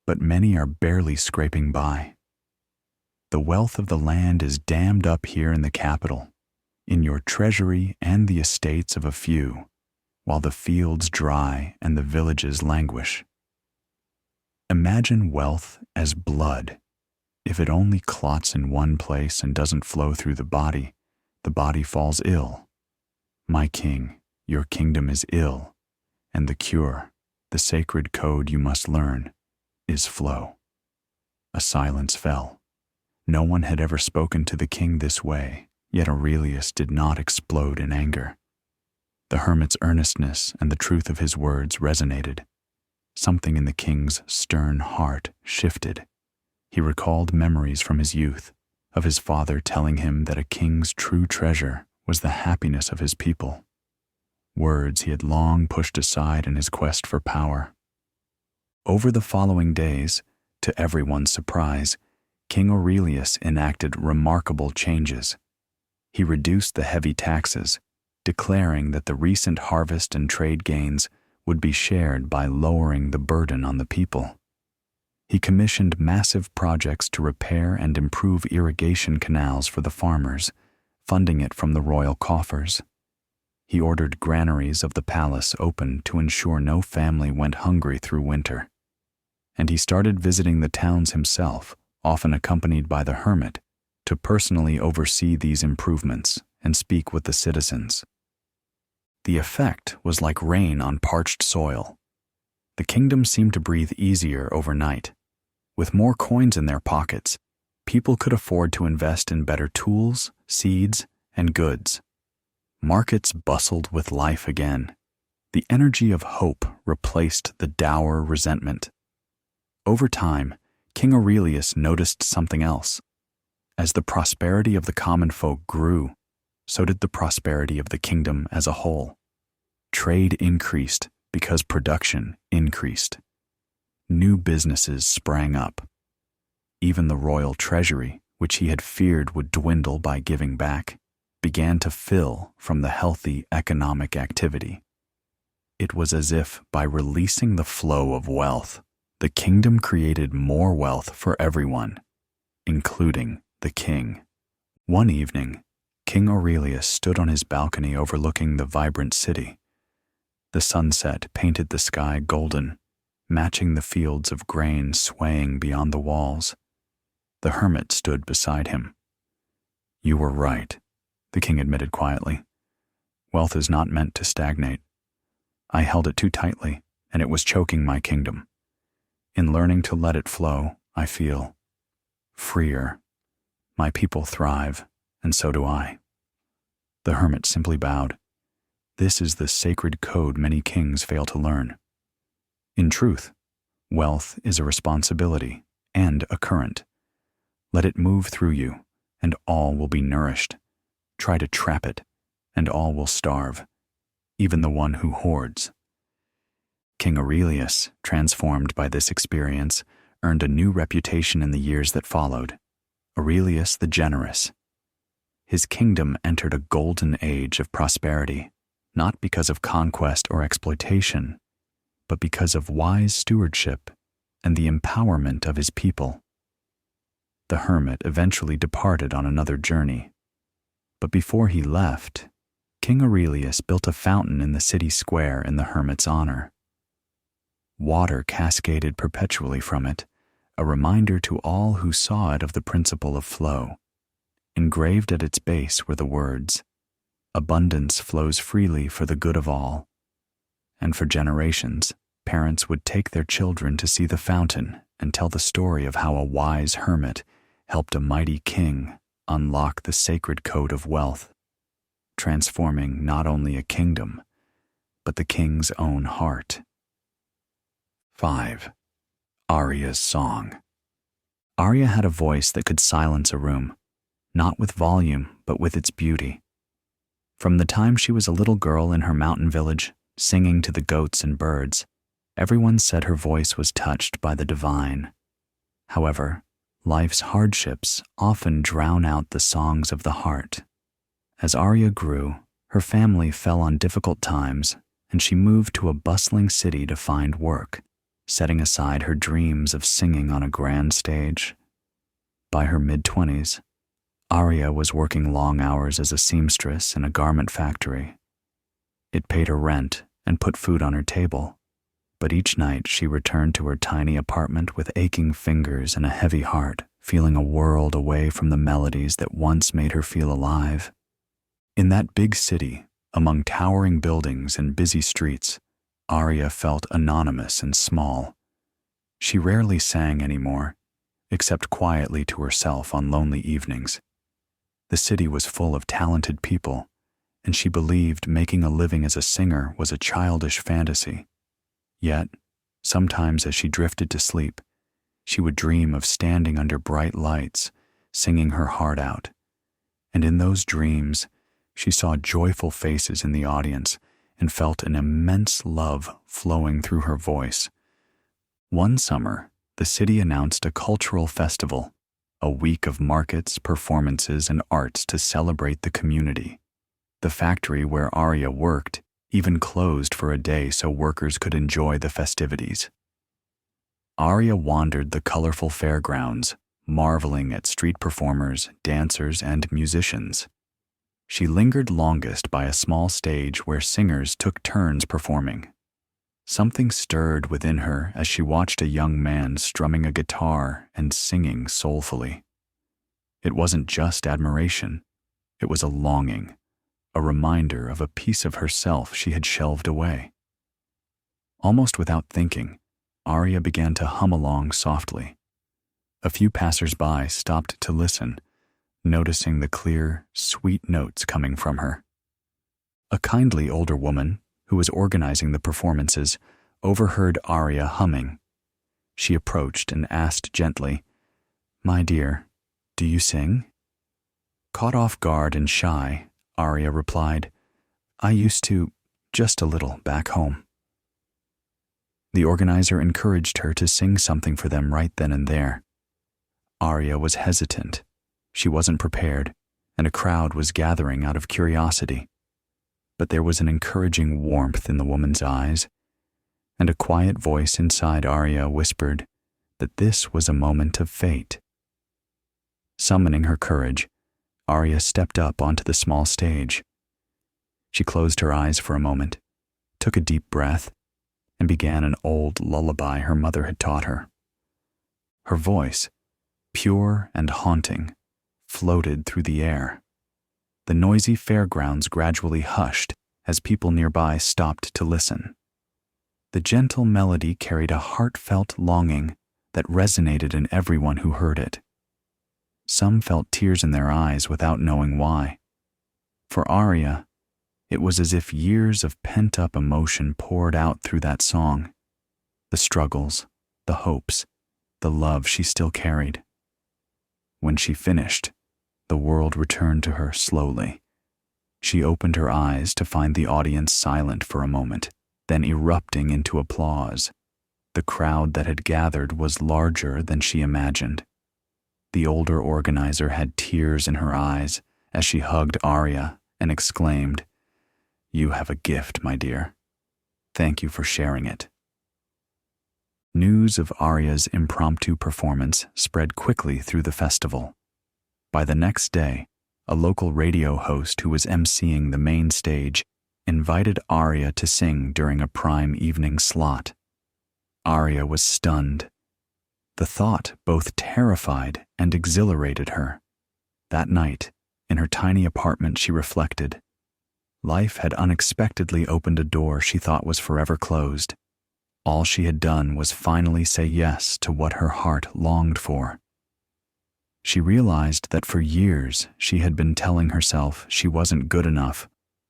Speaker 1: but many are barely scraping by. The wealth of the land is dammed up here in the capital, in your treasury and the estates of a few, while the fields dry and the villages languish. Imagine wealth as blood. If it only clots in one place and doesn't flow through the body falls ill. My king, your kingdom is ill, and the cure, the sacred code you must learn, is flow." A silence fell. No one had ever spoken to the king this way, yet Aurelius did not explode in anger. The hermit's earnestness and the truth of his words resonated. Something in the king's stern heart shifted. He recalled memories from his youth, of his father telling him that a king's true treasure was the happiness of his people. Words he had long pushed aside in his quest for power. Over the following days, to everyone's surprise, King Aurelius enacted remarkable changes. He reduced the heavy taxes, declaring that the recent harvest and trade gains would be shared by lowering the burden on the people. He commissioned massive projects to repair and improve irrigation canals for the farmers, funding it from the royal coffers. He ordered granaries of the palace open to ensure no family went hungry through winter. And he started visiting the towns himself, often accompanied by the hermit, to personally oversee these improvements and speak with the citizens. The effect was like rain on parched soil. The kingdom seemed to breathe easier overnight. With more coins in their pockets, people could afford to invest in better tools, seeds, and goods. Markets bustled with life again. The energy of hope replaced the dour resentment. Over time, King Aurelius noticed something else. As the prosperity of the common folk grew, so did the prosperity of the kingdom as a whole. Trade increased because production increased. New businesses sprang up. Even the royal treasury, which he had feared would dwindle by giving back, began to fill from the healthy economic activity. It was as if, by releasing the flow of wealth, the kingdom created more wealth for everyone, including the king. One evening, King Aurelius stood on his balcony overlooking the vibrant city. The sunset painted the sky golden, matching the fields of grain swaying beyond the walls. The hermit stood beside him. "You were right," the king admitted quietly. "Wealth is not meant to stagnate. I held it too tightly, and it was choking my kingdom. In learning to let it flow, I feel freer. My people thrive, and so do I." The hermit simply bowed. This is the sacred code many kings fail to learn. In truth, wealth is a responsibility and a current. Let it move through you, and all will be nourished. Try to trap it, and all will starve, even the one who hoards. King Aurelius, transformed by this experience, earned a new reputation in the years that followed: Aurelius the Generous. His kingdom entered a golden age of prosperity, not because of conquest or exploitation, but because of wise stewardship and the empowerment of his people. The hermit eventually departed on another journey, but before he left, King Aurelius built a fountain in the city square in the hermit's honor. Water cascaded perpetually from it, a reminder to all who saw it of the principle of flow. Engraved at its base were the words, "Abundance flows freely for the good of all." And for generations, parents would take their children to see the fountain and tell the story of how a wise hermit helped a mighty king unlock the sacred code of wealth, transforming not only a kingdom, but the king's own heart. 5. Arya's Song. Arya had a voice that could silence a room, not with volume, but with its beauty. From the time she was a little girl in her mountain village, singing to the goats and birds, everyone said her voice was touched by the divine. However, life's hardships often drown out the songs of the heart. As Arya grew, her family fell on difficult times, and she moved to a bustling city to find work, setting aside her dreams of singing on a grand stage. By her mid-20s, Arya was working long hours as a seamstress in a garment factory. It paid her rent and put food on her table, but each night she returned to her tiny apartment with aching fingers and a heavy heart, feeling a world away from the melodies that once made her feel alive. In that big city, among towering buildings and busy streets, Arya felt anonymous and small. She rarely sang anymore, except quietly to herself on lonely evenings. The city was full of talented people, and she believed making a living as a singer was a childish fantasy. Yet, sometimes as she drifted to sleep, she would dream of standing under bright lights, singing her heart out. And in those dreams, she saw joyful faces in the audience and felt an immense love flowing through her voice. One summer, the city announced a cultural festival, a week of markets, performances, and arts to celebrate the community. The factory where Arya worked even closed for a day so workers could enjoy the festivities. Arya wandered the colorful fairgrounds, marveling at street performers, dancers, and musicians. She lingered longest by a small stage where singers took turns performing. Something stirred within her as she watched a young man strumming a guitar and singing soulfully. It wasn't just admiration, it was a longing, a reminder of a piece of herself she had shelved away. Almost without thinking, Arya began to hum along softly. A few passers-by stopped to listen, noticing the clear, sweet notes coming from her. A kindly older woman, who was organizing the performances, overheard Arya humming. She approached and asked gently, "My dear, do you sing?" Caught off guard and shy, Arya replied, "I used to, just a little, back home." The organizer encouraged her to sing something for them right then and there. Arya was hesitant. She wasn't prepared, and a crowd was gathering out of curiosity. But there was an encouraging warmth in the woman's eyes, and a quiet voice inside Arya whispered that this was a moment of fate. Summoning her courage, Arya stepped up onto the small stage. She closed her eyes for a moment, took a deep breath, and began an old lullaby her mother had taught her. Her voice, pure and haunting, floated through the air. The noisy fairgrounds gradually hushed as people nearby stopped to listen. The gentle melody carried a heartfelt longing that resonated in everyone who heard it. Some felt tears in their eyes without knowing why. For Arya, it was as if years of pent-up emotion poured out through that song. The struggles, the hopes, the love she still carried. When she finished, the world returned to her slowly. She opened her eyes to find the audience silent for a moment, then erupting into applause. The crowd that had gathered was larger than she imagined. The older organizer had tears in her eyes as she hugged Arya and exclaimed, "You have a gift, my dear. Thank you for sharing it." News of Arya's impromptu performance spread quickly through the festival. By the next day, a local radio host who was emceeing the main stage invited Arya to sing during a prime evening slot. Arya was stunned. The thought both terrified and exhilarated her. That night, in her tiny apartment, she reflected. Life had unexpectedly opened a door she thought was forever closed. All she had done was finally say yes to what her heart longed for. She realized that for years she had been telling herself she wasn't good enough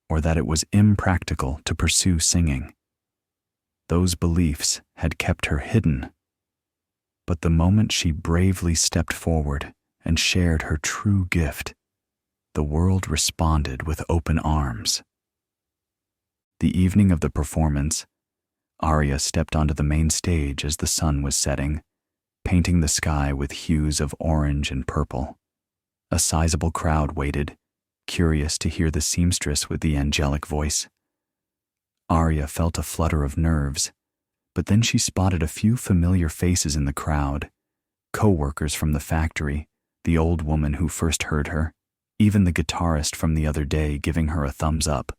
Speaker 1: or that it was impractical to pursue singing. Those beliefs had kept her hidden. But the moment she bravely stepped forward and shared her true gift, the world responded with open arms. The evening of the performance, Arya stepped onto the main stage as the sun was setting, painting the sky with hues of orange and purple. A sizable crowd waited, curious to hear the seamstress with the angelic voice. Arya felt a flutter of nerves, but then she spotted a few familiar faces in the crowd, co-workers from the factory, the old woman who first heard her, even the guitarist from the other day giving her a thumbs up.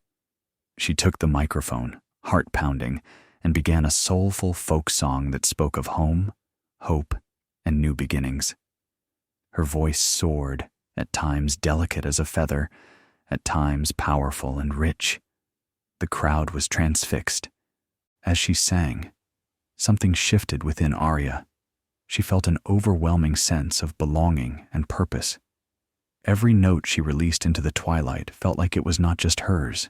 Speaker 1: She took the microphone, heart pounding, and began a soulful folk song that spoke of home, hope, and new beginnings. Her voice soared, at times delicate as a feather, at times powerful and rich. The crowd was transfixed. As she sang, something shifted within Arya. She felt an overwhelming sense of belonging and purpose. Every note she released into the twilight felt like it was not just hers.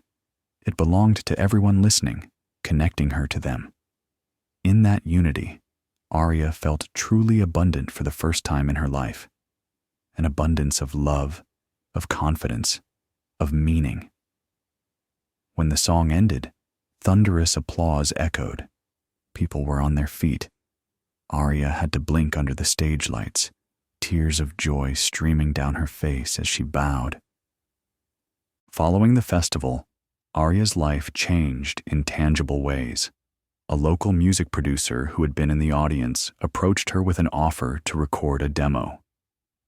Speaker 1: It belonged to everyone listening, connecting her to them. In that unity, Arya felt truly abundant for the first time in her life. An abundance of love, of confidence, of meaning. When the song ended, thunderous applause echoed. People were on their feet. Arya had to blink under the stage lights, tears of joy streaming down her face as she bowed. Following the festival, Arya's life changed in tangible ways. A local music producer who had been in the audience approached her with an offer to record a demo.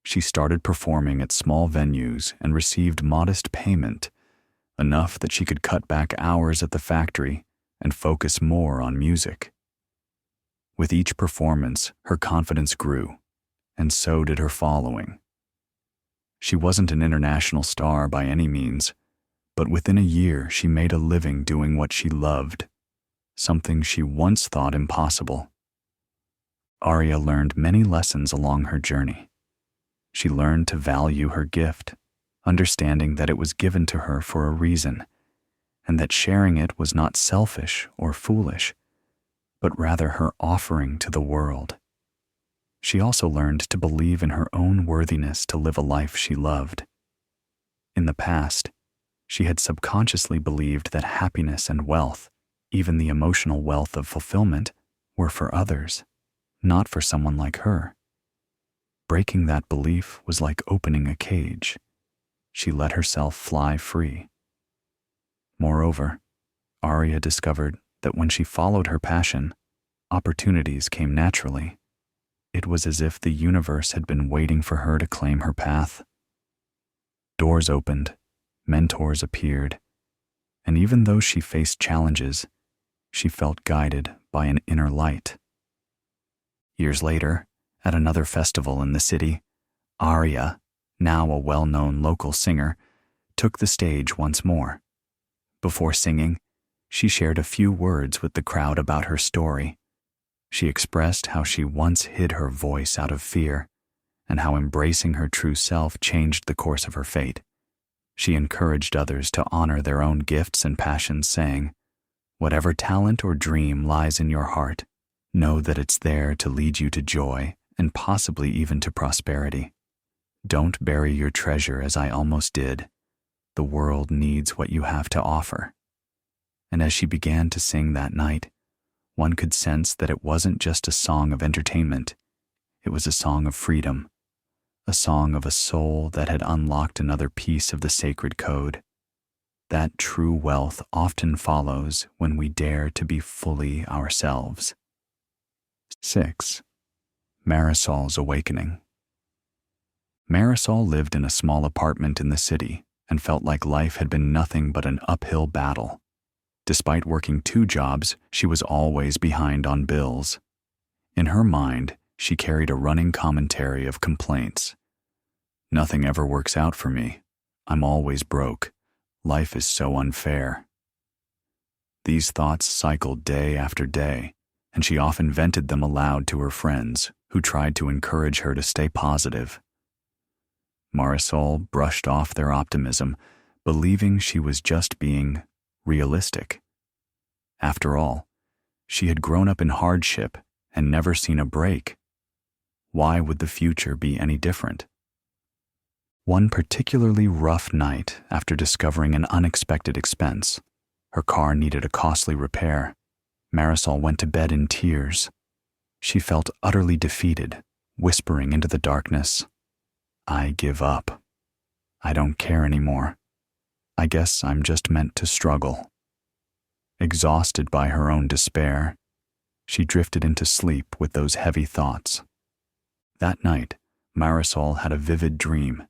Speaker 1: She started performing at small venues and received modest payment, enough that she could cut back hours at the factory and focus more on music. With each performance, her confidence grew, and so did her following. She wasn't an international star by any means, but within a year she made a living doing what she loved, something she once thought impossible. Arya learned many lessons along her journey. She learned to value her gift, understanding that it was given to her for a reason, and that sharing it was not selfish or foolish, but rather her offering to the world. She also learned to believe in her own worthiness to live a life she loved. In the past, she had subconsciously believed that happiness and wealth, even the emotional wealth of fulfillment, were for others, not for someone like her. Breaking that belief was like opening a cage. She let herself fly free. Moreover, Arya discovered that when she followed her passion, opportunities came naturally. It was as if the universe had been waiting for her to claim her path. Doors opened, mentors appeared, and even though she faced challenges, she felt guided by an inner light. Years later, at another festival in the city, Arya, now a well-known local singer, took the stage once more. Before singing, she shared a few words with the crowd about her story. She expressed how she once hid her voice out of fear, and how embracing her true self changed the course of her fate. She encouraged others to honor their own gifts and passions, saying, "Whatever talent or dream lies in your heart, know that it's there to lead you to joy and possibly even to prosperity. Don't bury your treasure as I almost did. The world needs what you have to offer." And as she began to sing that night, one could sense that it wasn't just a song of entertainment. It was a song of freedom, a song of a soul that had unlocked another piece of the sacred code. That true wealth often follows when we dare to be fully ourselves. 6. Marisol's awakening. Marisol lived in a small apartment in the city and felt like life had been nothing but an uphill battle. Despite working 2 jobs, she was always behind on bills. In her mind, she carried a running commentary of complaints. "Nothing ever works out for me. I'm always broke. Life is so unfair." These thoughts cycled day after day, and she often vented them aloud to her friends, who tried to encourage her to stay positive. Marisol brushed off their optimism, believing she was just being realistic. After all, she had grown up in hardship and never seen a break. Why would the future be any different? One particularly rough night, after discovering an unexpected expense, her car needed a costly repair, Marisol went to bed in tears. She felt utterly defeated, whispering into the darkness, "I give up. I don't care anymore. I guess I'm just meant to struggle." Exhausted by her own despair, she drifted into sleep with those heavy thoughts. That night, Marisol had a vivid dream.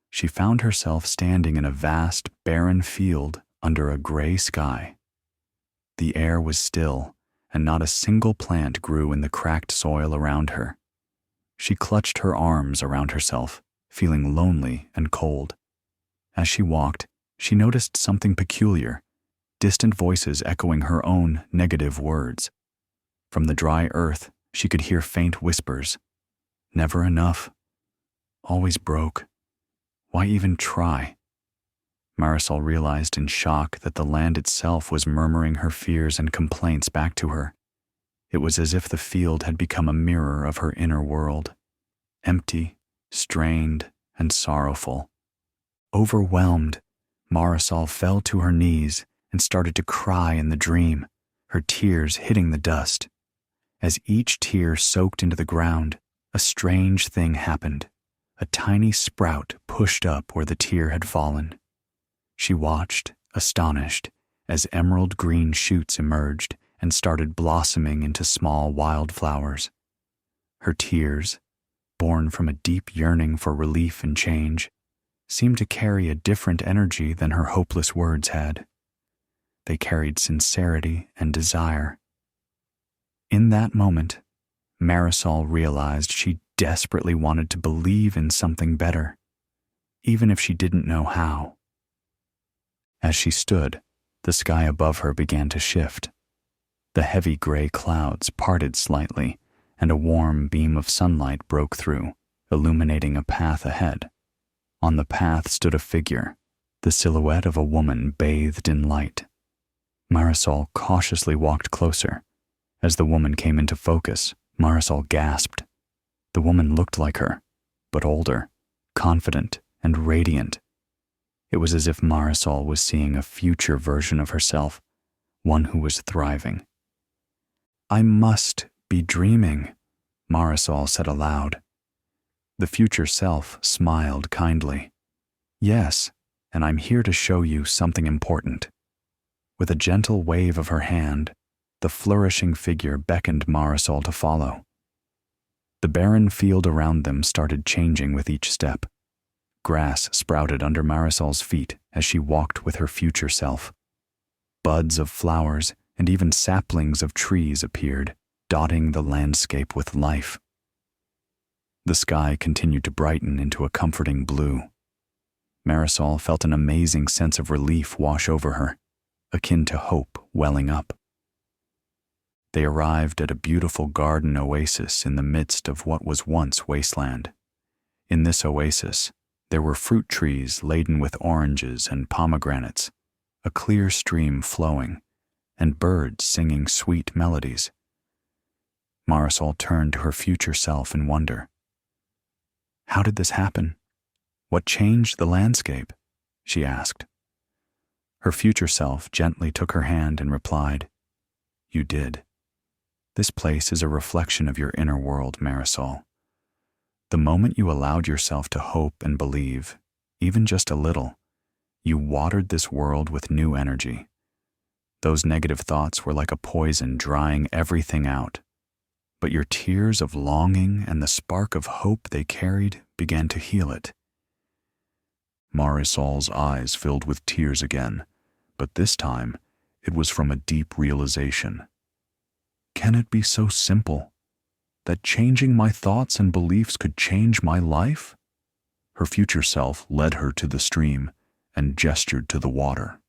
Speaker 1: She found herself standing in a vast, barren field under a gray sky. The air was still, and not a single plant grew in the cracked soil around her. She clutched her arms around herself, feeling lonely and cold. As she walked, she noticed something peculiar, distant voices echoing her own negative words. From the dry earth, she could hear faint whispers. "Never enough. Always broke. Why even try?" Marisol realized in shock that the land itself was murmuring her fears and complaints back to her. It was as if the field had become a mirror of her inner world, empty, strained, and sorrowful. Overwhelmed, Marisol fell to her knees and started to cry in the dream, her tears hitting the dust. As each tear soaked into the ground, a strange thing happened. A tiny sprout pushed up where the tear had fallen. She watched, astonished, as emerald green shoots emerged and started blossoming into small wildflowers. Her tears, born from a deep yearning for relief and change, seemed to carry a different energy than her hopeless words had. They carried sincerity and desire. In that moment, Marisol realized she desperately wanted to believe in something better, even if she didn't know how. As she stood, the sky above her began to shift. The heavy gray clouds parted slightly, and a warm beam of sunlight broke through, illuminating a path ahead. On the path stood a figure, the silhouette of a woman bathed in light. Marisol cautiously walked closer. As the woman came into focus, Marisol gasped. The woman looked like her, but older, confident, and radiant. It was as if Marisol was seeing a future version of herself, one who was thriving. "I must be dreaming," Marisol said aloud. The future self smiled kindly. "Yes, and I'm here to show you something important." With a gentle wave of her hand, the flourishing figure beckoned Marisol to follow. The barren field around them started changing with each step. Grass sprouted under Marisol's feet as she walked with her future self. Buds of flowers and even saplings of trees appeared, dotting the landscape with life. The sky continued to brighten into a comforting blue. Marisol felt an amazing sense of relief wash over her, akin to hope welling up. They arrived at a beautiful garden oasis in the midst of what was once wasteland. In this oasis, there were fruit trees laden with oranges and pomegranates, a clear stream flowing, and birds singing sweet melodies. Marisol turned to her future self in wonder. "How did this happen? What changed the landscape?" she asked. Her future self gently took her hand and replied, "You did. This place is a reflection of your inner world, Marisol. The moment you allowed yourself to hope and believe, even just a little, you watered this world with new energy. Those negative thoughts were like a poison drying everything out. But your tears of longing and the spark of hope they carried began to heal it." Marisol's eyes filled with tears again, but this time it was from a deep realization. Can it be so simple? That changing my thoughts and beliefs could change my life? Her future self led her to the stream and gestured to the water.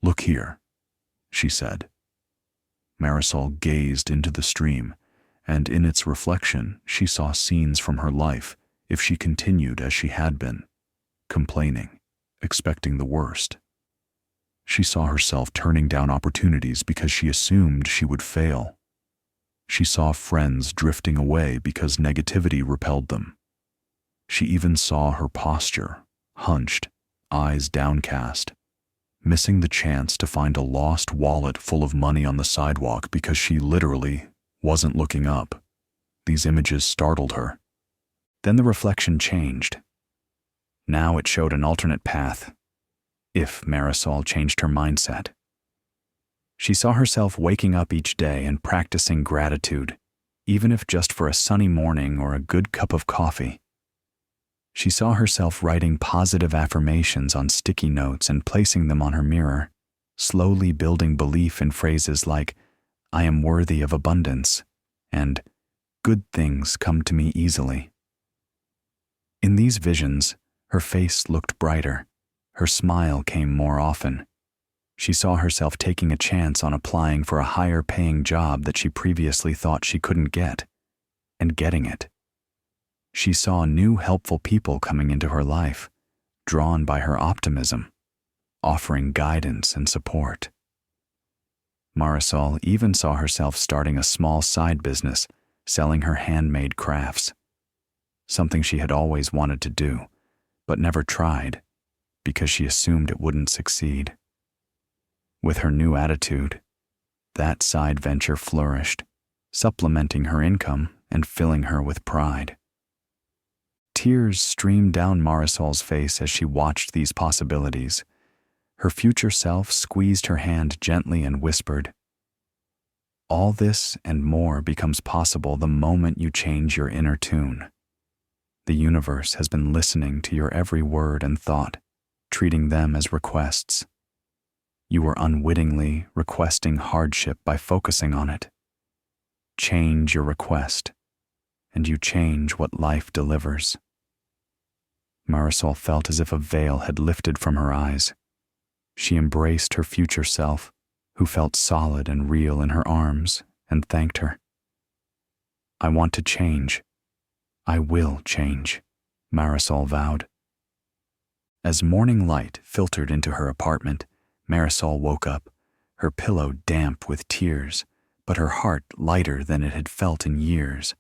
Speaker 1: "Look here," she said. Marisol gazed into the stream, and in its reflection she saw scenes from her life if she continued as she had been, complaining, expecting the worst. She saw herself turning down opportunities because she assumed she would fail. She saw friends drifting away because negativity repelled them. She even saw her posture, hunched, eyes downcast, missing the chance to find a lost wallet full of money on the sidewalk because she literally wasn't looking up. These images startled her. Then the reflection changed. Now it showed an alternate path, if Marisol changed her mindset. She saw herself waking up each day and practicing gratitude, even if just for a sunny morning or a good cup of coffee. She saw herself writing positive affirmations on sticky notes and placing them on her mirror, slowly building belief in phrases like, "I am worthy of abundance," and "good things come to me easily." In these visions, her face looked brighter. Her smile came more often. She saw herself taking a chance on applying for a higher-paying job that she previously thought she couldn't get, and getting it. She saw new helpful people coming into her life, drawn by her optimism, offering guidance and support. Marisol even saw herself starting a small side business, selling her handmade crafts, something she had always wanted to do, but never tried, because she assumed it wouldn't succeed. With her new attitude, that side venture flourished, supplementing her income and filling her with pride. Tears streamed down Marisol's face as she watched these possibilities. Her future self squeezed her hand gently and whispered, "All this and more becomes possible the moment you change your inner tune. The universe has been listening to your every word and thought, treating them as requests. You were unwittingly requesting hardship by focusing on it. Change your request, and you change what life delivers." Marisol felt as if a veil had lifted from her eyes. She embraced her future self, who felt solid and real in her arms, and thanked her. "I want to change. I will change," Marisol vowed. As morning light filtered into her apartment, Marisol woke up, her pillow damp with tears, but her heart lighter than it had felt in years.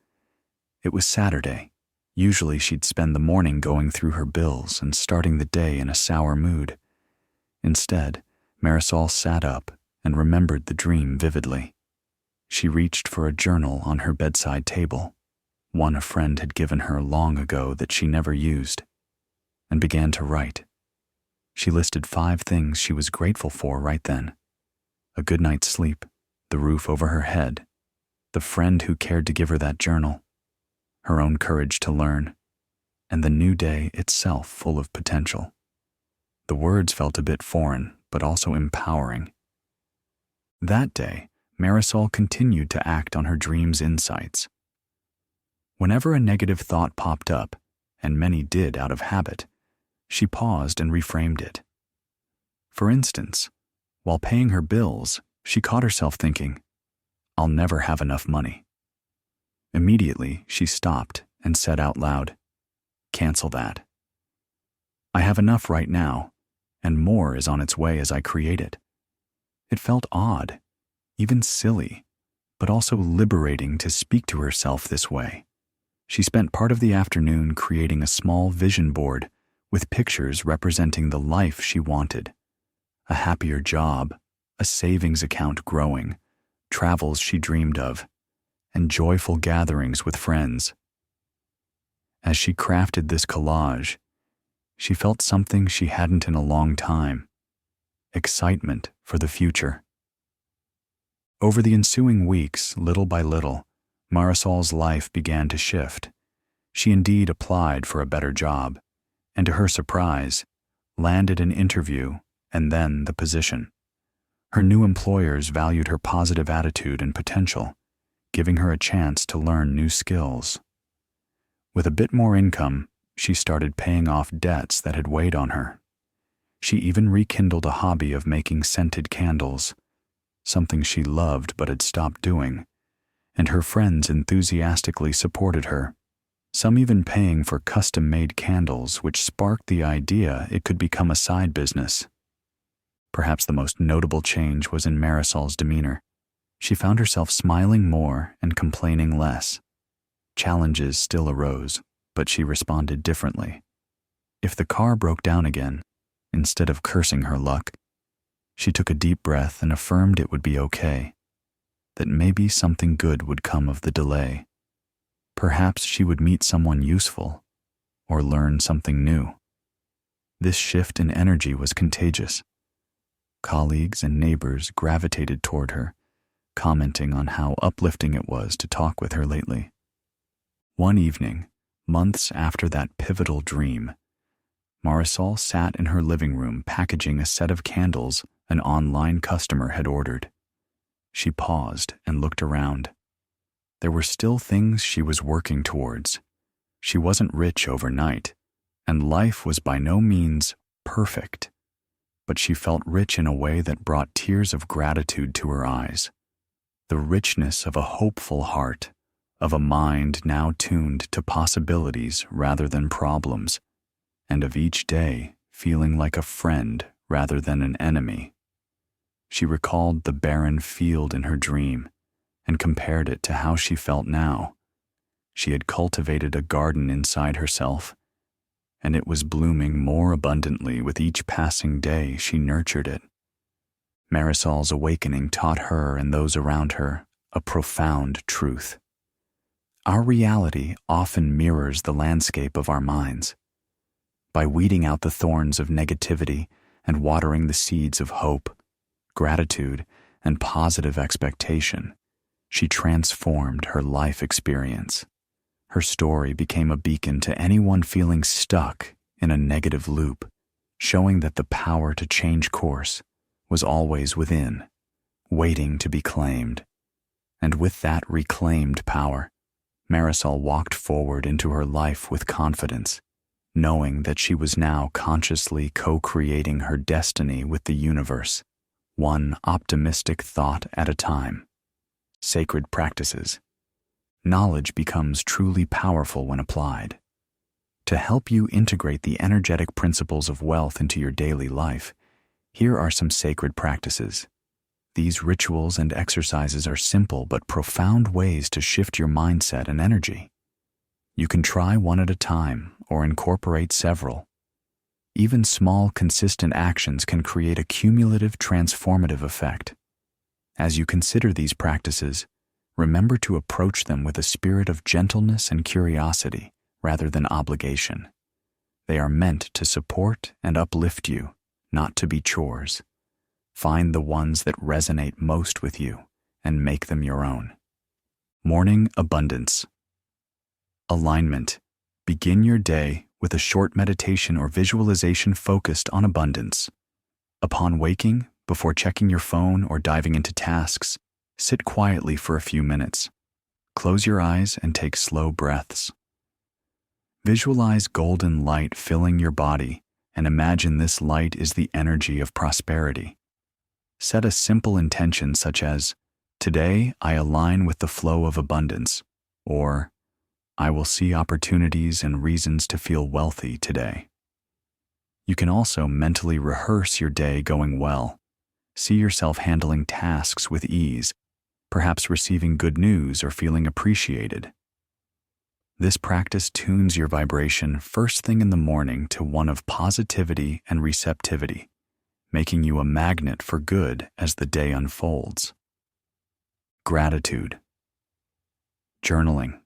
Speaker 1: It was Saturday. Usually she'd spend the morning going through her bills and starting the day in a sour mood. Instead, Marisol sat up and remembered the dream vividly. She reached for a journal on her bedside table, one a friend had given her long ago that she never used, and began to write. She listed 5 things she was grateful for right then: a good night's sleep, the roof over her head, the friend who cared to give her that journal, her own courage to learn, and the new day itself full of potential. The words felt a bit foreign, but also empowering. That day, Marisol continued to act on her dream's insights. Whenever a negative thought popped up, and many did out of habit, she paused and reframed it. For instance, while paying her bills, she caught herself thinking, "I'll never have enough money." Immediately, she stopped and said out loud, "Cancel that. I have enough right now, and more is on its way as I create it." It felt odd, even silly, but also liberating to speak to herself this way. She spent part of the afternoon creating a small vision board with pictures representing the life she wanted: a happier job, a savings account growing, travels she dreamed of, and joyful gatherings with friends. As she crafted this collage, she felt something she hadn't in a long time: excitement for the future. Over the ensuing weeks, little by little, Marisol's life began to shift. She indeed applied for a better job, and to her surprise, landed an interview and then the position. Her new employers valued her positive attitude and potential, giving her a chance to learn new skills. With a bit more income, she started paying off debts that had weighed on her. She even rekindled a hobby of making scented candles, something she loved but had stopped doing, and her friends enthusiastically supported her, some even paying for custom-made candles, which sparked the idea it could become a side business. Perhaps the most notable change was in Marisol's demeanor. She found herself smiling more and complaining less. Challenges still arose, but she responded differently. If the car broke down again, instead of cursing her luck, she took a deep breath and affirmed it would be okay, that maybe something good would come of the delay. Perhaps she would meet someone useful or learn something new. This shift in energy was contagious. Colleagues and neighbors gravitated toward her, commenting on how uplifting it was to talk with her lately. One evening, months after that pivotal dream, Marisol sat in her living room packaging a set of candles an online customer had ordered. She paused and looked around. There were still things she was working towards. She wasn't rich overnight, and life was by no means perfect, but she felt rich in a way that brought tears of gratitude to her eyes. The richness of a hopeful heart, of a mind now tuned to possibilities rather than problems, and of each day feeling like a friend rather than an enemy. She recalled the barren field in her dream and compared it to how she felt now. She had cultivated a garden inside herself, and it was blooming more abundantly with each passing day she nurtured it. Marisol's awakening taught her and those around her a profound truth. Our reality often mirrors the landscape of our minds. By weeding out the thorns of negativity and watering the seeds of hope, gratitude, and positive expectation, she transformed her life experience. Her story became a beacon to anyone feeling stuck in a negative loop, showing that the power to change course was always within, waiting to be claimed. And with that reclaimed power, Marisol walked forward into her life with confidence, knowing that she was now consciously co-creating her destiny with the universe, one optimistic thought at a time. Sacred practices. Knowledge becomes truly powerful when applied. To help you integrate the energetic principles of wealth into your daily life, here are some sacred practices. These rituals and exercises are simple but profound ways to shift your mindset and energy. You can try one at a time or incorporate several. Even small, consistent actions can create a cumulative, transformative effect. As you consider these practices, remember to approach them with a spirit of gentleness and curiosity rather than obligation. They are meant to support and uplift you, not to be chores. Find the ones that resonate most with you and make them your own. Morning abundance. Alignment. Begin your day with a short meditation or visualization focused on abundance. Upon waking, before checking your phone or diving into tasks, sit quietly for a few minutes. Close your eyes and take slow breaths. Visualize golden light filling your body and imagine this light is the energy of prosperity. Set a simple intention such as, "Today I align with the flow of abundance," or "I will see opportunities and reasons to feel wealthy today." You can also mentally rehearse your day going well. See yourself handling tasks with ease, perhaps receiving good news or feeling appreciated. This practice tunes your vibration first thing in the morning to one of positivity and receptivity, making you a magnet for good as the day unfolds. Gratitude. Journaling.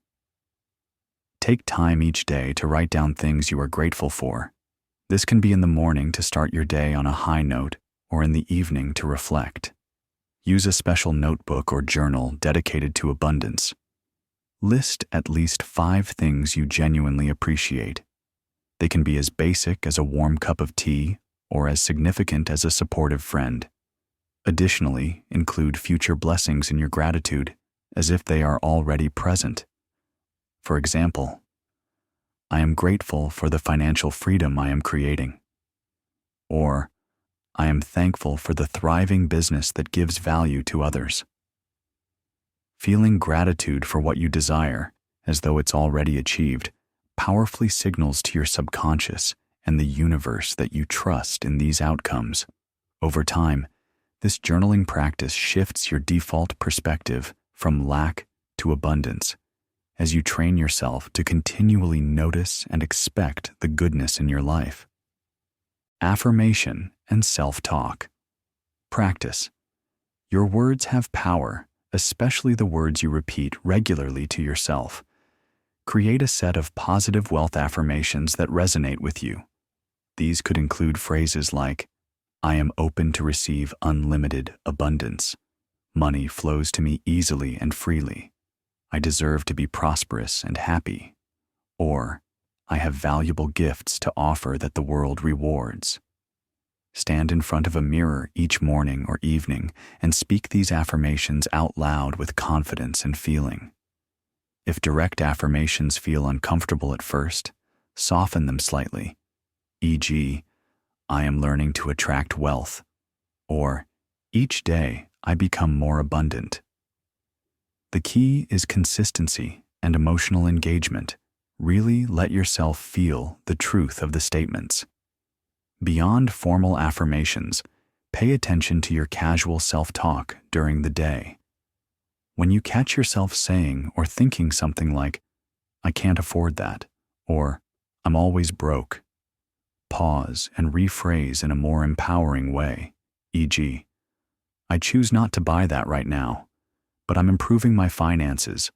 Speaker 1: Take time each day to write down things you are grateful for. This can be in the morning to start your day on a high note or in the evening to reflect. Use a special notebook or journal dedicated to abundance. List at least 5 things you genuinely appreciate. They can be as basic as a warm cup of tea or as significant as a supportive friend. Additionally, include future blessings in your gratitude as if they are already present. For example, "I am grateful for the financial freedom I am creating." Or, "I am thankful for the thriving business that gives value to others." Feeling gratitude for what you desire, as though it's already achieved, powerfully signals to your subconscious and the universe that you trust in these outcomes. Over time, this journaling practice shifts your default perspective from lack to abundance, as you train yourself to continually notice and expect the goodness in your life. Affirmation and self-talk. Practice. Your words have power, especially the words you repeat regularly to yourself. Create a set of positive wealth affirmations that resonate with you. These could include phrases like, "I am open to receive unlimited abundance. Money flows to me easily and freely. I deserve to be prosperous and happy." Or, "I have valuable gifts to offer that the world rewards." Stand in front of a mirror each morning or evening and speak these affirmations out loud with confidence and feeling. If direct affirmations feel uncomfortable at first, soften them slightly, e.g., "I am learning to attract wealth," or "Each day I become more abundant." The key is consistency and emotional engagement. Really let yourself feel the truth of the statements. Beyond formal affirmations, pay attention to your casual self-talk during the day. When you catch yourself saying or thinking something like, "I can't afford that," or "I'm always broke," pause and rephrase in a more empowering way, e.g., "I choose not to buy that right now, but I'm improving my finances.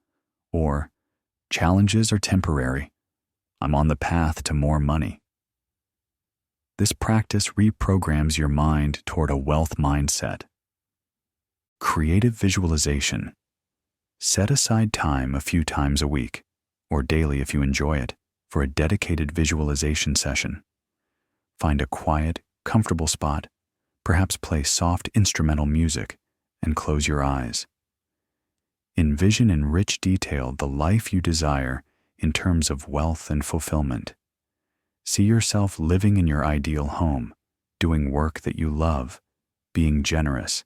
Speaker 1: Or, challenges are temporary. I'm on the path to more money. This practice reprograms your mind toward a wealth mindset. Creative visualization. Set aside time a few times a week, or daily if you enjoy it, for a dedicated visualization session. Find a quiet, comfortable spot, perhaps play soft instrumental music, and close your eyes. Envision in rich detail the life you desire in terms of wealth and fulfillment. See yourself living in your ideal home, doing work that you love, being generous,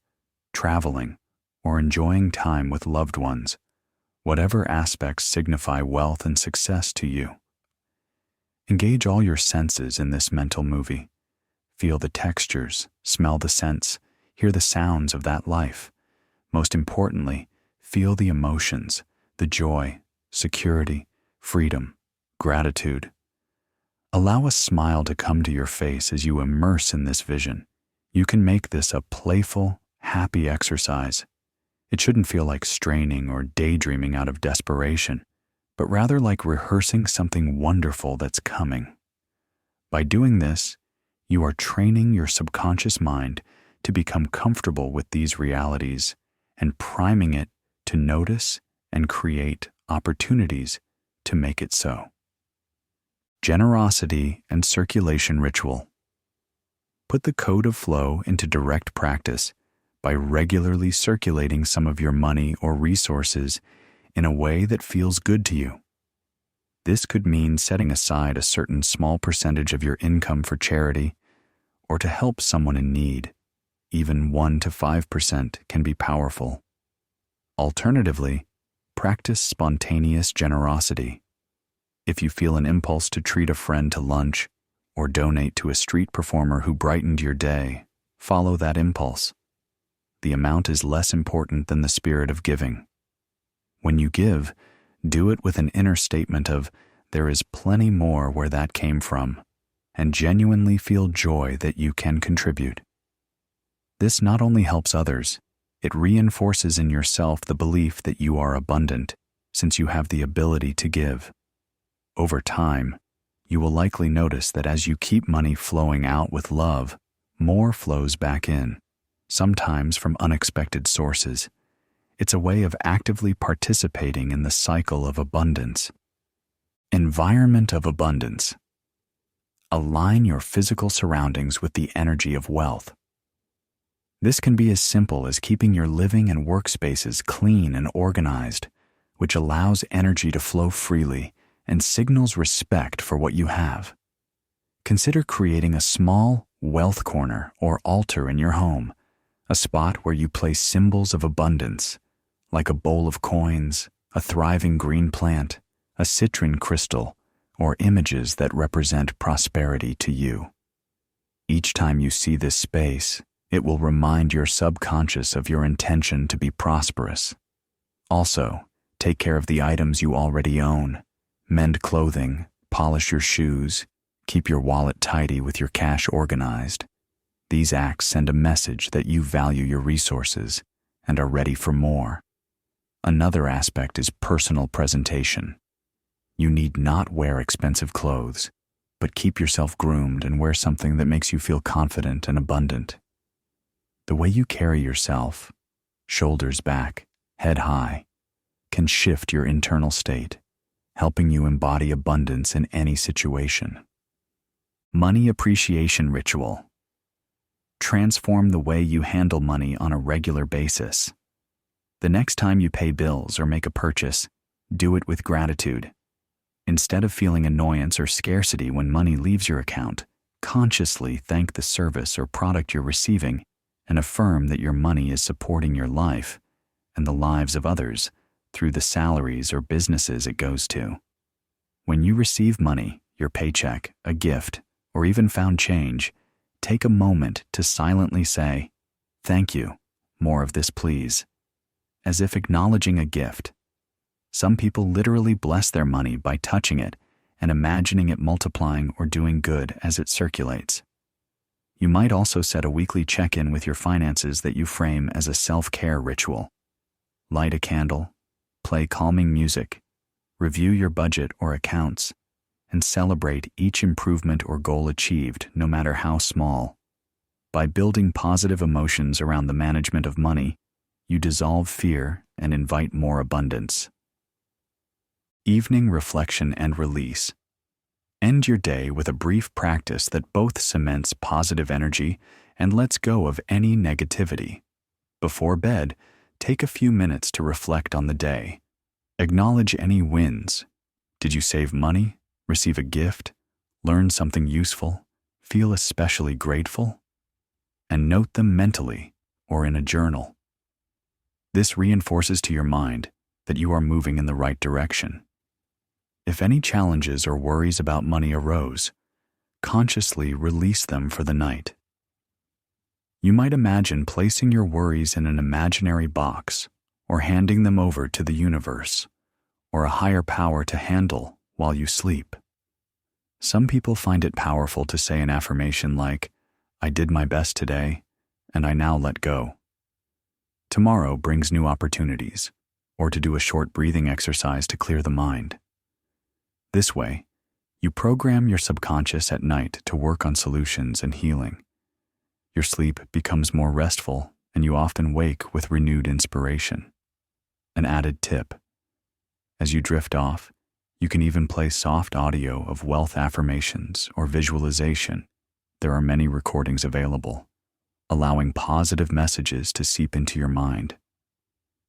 Speaker 1: traveling, or enjoying time with loved ones, whatever aspects signify wealth and success to you. Engage all your senses in this mental movie. Feel the textures, smell the scents, hear the sounds of that life. Most importantly, feel the emotions, the joy, security, freedom, gratitude. Allow a smile to come to your face as you immerse in this vision. You can make this a playful, happy exercise. It shouldn't feel like straining or daydreaming out of desperation, but rather like rehearsing something wonderful that's coming. By doing this, you are training your subconscious mind to become comfortable with these realities and priming it to notice and create opportunities to make it so. Generosity and circulation ritual. Put the code of flow into direct practice by regularly circulating some of your money or resources in a way that feels good to you. This could mean setting aside a certain small percentage of your income for charity or to help someone in need. Even 1 to 5% can be powerful. Alternatively, practice spontaneous generosity. If you feel an impulse to treat a friend to lunch or donate to a street performer who brightened your day, follow that impulse. The amount is less important than the spirit of giving. When you give, do it with an inner statement of, "There is plenty more where that came from," and genuinely feel joy that you can contribute. This not only helps others, it reinforces in yourself the belief that you are abundant, since you have the ability to give. Over time, you will likely notice that as you keep money flowing out with love, more flows back in, sometimes from unexpected sources. It's a way of actively participating in the cycle of abundance. Environment of abundance. Align your physical surroundings with the energy of wealth. This can be as simple as keeping your living and workspaces clean and organized, which allows energy to flow freely and signals respect for what you have. Consider creating a small wealth corner or altar in your home, a spot where you place symbols of abundance, like a bowl of coins, a thriving green plant, a citrine crystal, or images that represent prosperity to you. Each time you see this space, it will remind your subconscious of your intention to be prosperous. Also, take care of the items you already own. Mend clothing, polish your shoes, keep your wallet tidy with your cash organized. These acts send a message that you value your resources and are ready for more. Another aspect is personal presentation. You need not wear expensive clothes, but keep yourself groomed and wear something that makes you feel confident and abundant. The way you carry yourself, shoulders back, head high, can shift your internal state, helping you embody abundance in any situation. Money appreciation ritual. Transform the way you handle money on a regular basis. The next time you pay bills or make a purchase, do it with gratitude. Instead of feeling annoyance or scarcity when money leaves your account, consciously thank the service or product you're receiving and affirm that your money is supporting your life and the lives of others through the salaries or businesses it goes to. When you receive money, your paycheck, a gift, or even found change, take a moment to silently say, "Thank you, more of this please," as if acknowledging a gift. Some people literally bless their money by touching it and imagining it multiplying or doing good as it circulates. You might also set a weekly check-in with your finances that you frame as a self-care ritual. Light a candle, play calming music, review your budget or accounts, and celebrate each improvement or goal achieved, no matter how small. By building positive emotions around the management of money, you dissolve fear and invite more abundance. Evening reflection and release. End your day with a brief practice that both cements positive energy and lets go of any negativity. Before bed, take a few minutes to reflect on the day. Acknowledge any wins. Did you save money, receive a gift, learn something useful, feel especially grateful? And note them mentally or in a journal. This reinforces to your mind that you are moving in the right direction. If any challenges or worries about money arose, consciously release them for the night. You might imagine placing your worries in an imaginary box or handing them over to the universe or a higher power to handle while you sleep. Some people find it powerful to say an affirmation like, "I did my best today, and I now let go." Tomorrow brings new opportunities, or to do a short breathing exercise to clear the mind. This way, you program your subconscious at night to work on solutions and healing. Your sleep becomes more restful, and you often wake with renewed inspiration. An added tip: as you drift off, you can even play soft audio of wealth affirmations or visualization. There are many recordings available, allowing positive messages to seep into your mind.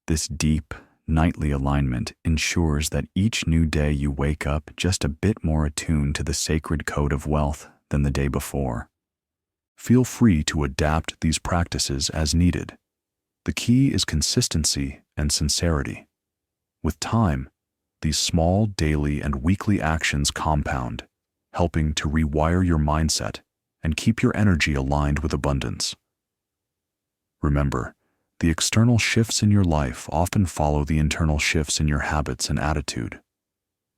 Speaker 1: This deep, nightly alignment ensures that each new day you wake up just a bit more attuned to the sacred code of wealth than the day before. Feel free to adapt these practices as needed. The key is consistency and sincerity. With time, these small daily and weekly actions compound, helping to rewire your mindset and keep your energy aligned with abundance. Remember, the external shifts in your life often follow the internal shifts in your habits and attitude.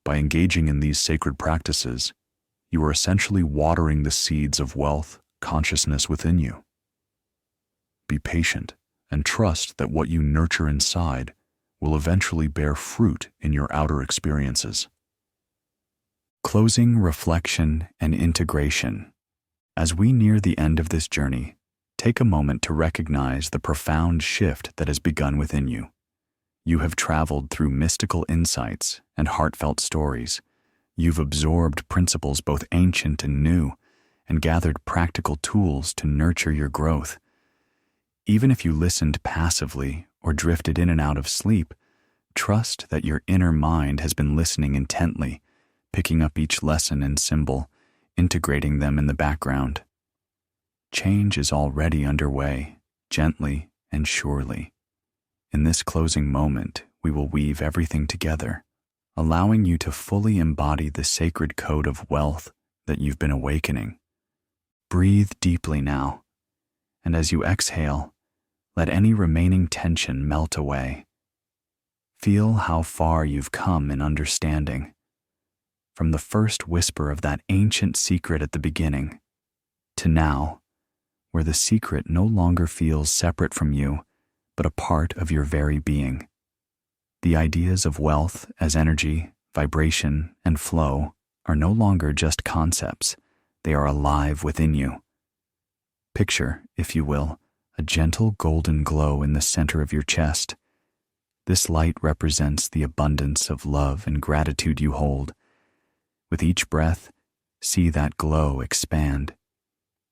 Speaker 1: By engaging in these sacred practices, you are essentially watering the seeds of wealth consciousness within you. Be patient and trust that what you nurture inside will eventually bear fruit in your outer experiences. Closing reflection and integration. As we near the end of this journey, take a moment to recognize the profound shift that has begun within you. You have traveled through mystical insights and heartfelt stories. You've absorbed principles both ancient and new, and gathered practical tools to nurture your growth. Even if you listened passively or drifted in and out of sleep, trust that your inner mind has been listening intently, picking up each lesson and symbol, integrating them in the background. Change is already underway, gently and surely. In this closing moment, we will weave everything together, allowing you to fully embody the sacred code of wealth that you've been awakening. Breathe deeply now, and as you exhale, let any remaining tension melt away. Feel how far you've come in understanding. From the first whisper of that ancient secret at the beginning, to now, where the secret no longer feels separate from you, but a part of your very being. The ideas of wealth as energy, vibration, and flow are no longer just concepts. They are alive within you. Picture, if you will, a gentle golden glow in the center of your chest. This light represents the abundance of love and gratitude you hold. With each breath, see that glow expand.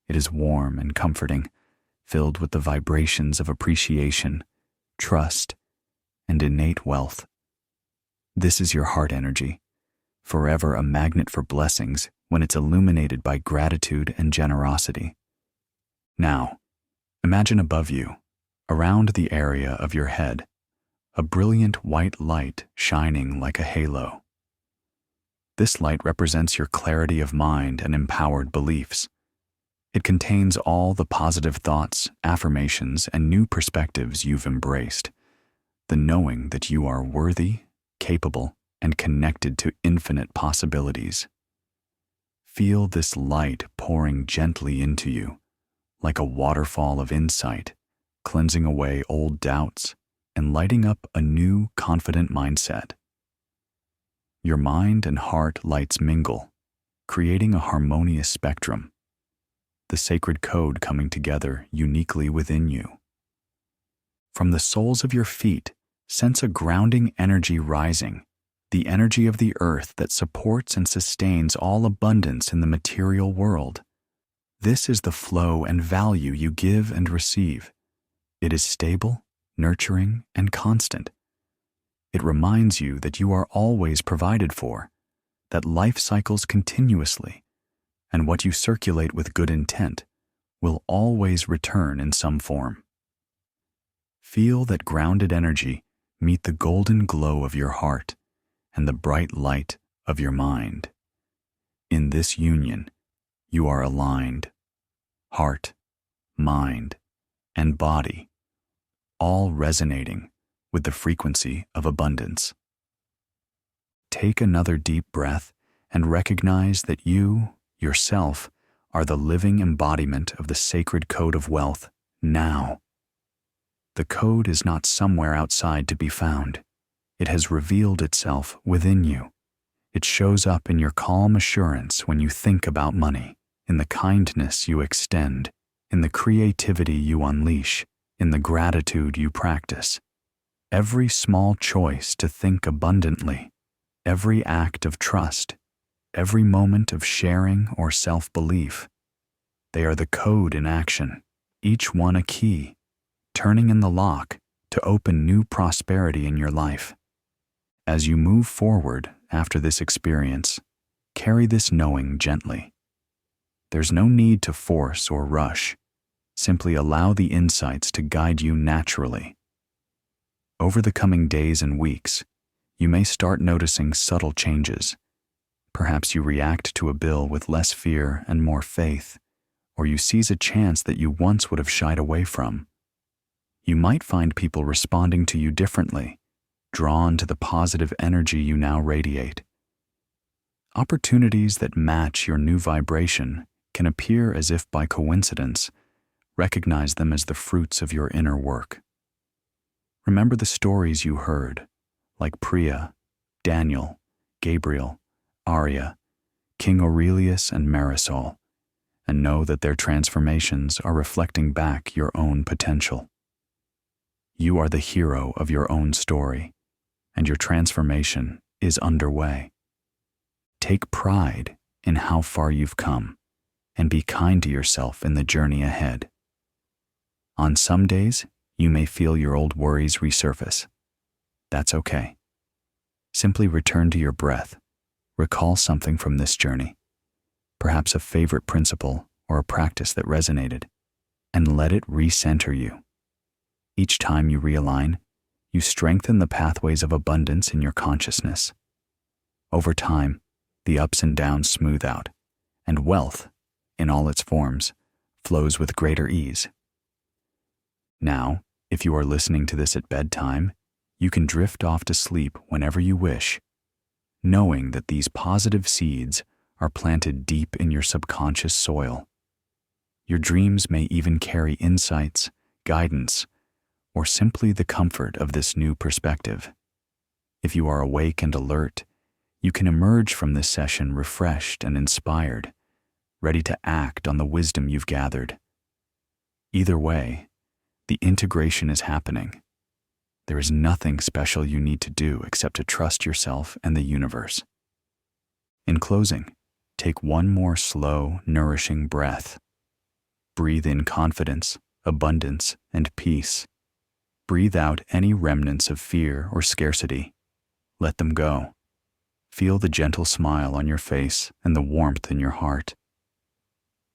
Speaker 1: It is warm and comforting, filled with the vibrations of appreciation, trust, and innate wealth. This is your heart energy, forever a magnet for blessings when it's illuminated by gratitude and generosity. Now, imagine above you, around the area of your head, a brilliant white light shining like a halo. This light represents your clarity of mind and empowered beliefs. It contains all the positive thoughts, affirmations, and new perspectives you've embraced. The knowing that you are worthy, capable, and connected to infinite possibilities. Feel this light pouring gently into you, like a waterfall of insight, cleansing away old doubts, and lighting up a new, confident mindset. Your mind and heart lights mingle, creating a harmonious spectrum, the sacred code coming together uniquely within you. From the soles of your feet, sense a grounding energy rising, the energy of the earth that supports and sustains all abundance in the material world. This is the flow and value you give and receive. It is stable, nurturing, and constant. It reminds you that you are always provided for, that life cycles continuously, and what you circulate with good intent will always return in some form. Feel that grounded energy meet the golden glow of your heart and the bright light of your mind. In this union, you are aligned, heart, mind, and body, all resonating with the frequency of abundance. Take another deep breath and recognize that you, yourself, are the living embodiment of the sacred code of wealth now. The code is not somewhere outside to be found. It has revealed itself within you. It shows up in your calm assurance when you think about money, in the kindness you extend, in the creativity you unleash, in the gratitude you practice. Every small choice to think abundantly, every act of trust, every moment of sharing or self-belief, they are the code in action, each one a key, turning in the lock to open new prosperity in your life. As you move forward after this experience, carry this knowing gently. There's no need to force or rush. Simply allow the insights to guide you naturally. Over the coming days and weeks, you may start noticing subtle changes. Perhaps you react to a bill with less fear and more faith, or you seize a chance that you once would have shied away from. You might find people responding to you differently, drawn to the positive energy you now radiate. Opportunities that match your new vibration can appear as if by coincidence. Recognize them as the fruits of your inner work. Remember the stories you heard, like Priya, Daniel, Gabriel, Arya, King Aurelius, and Marisol, and know that their transformations are reflecting back your own potential. You are the hero of your own story, and your transformation is underway. Take pride in how far you've come, and be kind to yourself in the journey ahead. On some days, you may feel your old worries resurface. That's okay. Simply return to your breath. Recall something from this journey, perhaps a favorite principle or a practice that resonated, and let it recenter you. Each time you realign, you strengthen the pathways of abundance in your consciousness. Over time, the ups and downs smooth out, and wealth, in all its forms, flows with greater ease. Now, if you are listening to this at bedtime, you can drift off to sleep whenever you wish, knowing that these positive seeds are planted deep in your subconscious soil. Your dreams may even carry insights, guidance, or simply the comfort of this new perspective. If you are awake and alert, you can emerge from this session refreshed and inspired, ready to act on the wisdom you've gathered. Either way, the integration is happening. There is nothing special you need to do except to trust yourself and the universe. In closing, take one more slow, nourishing breath. Breathe in confidence, abundance, and peace. Breathe out any remnants of fear or scarcity. Let them go. Feel the gentle smile on your face and the warmth in your heart.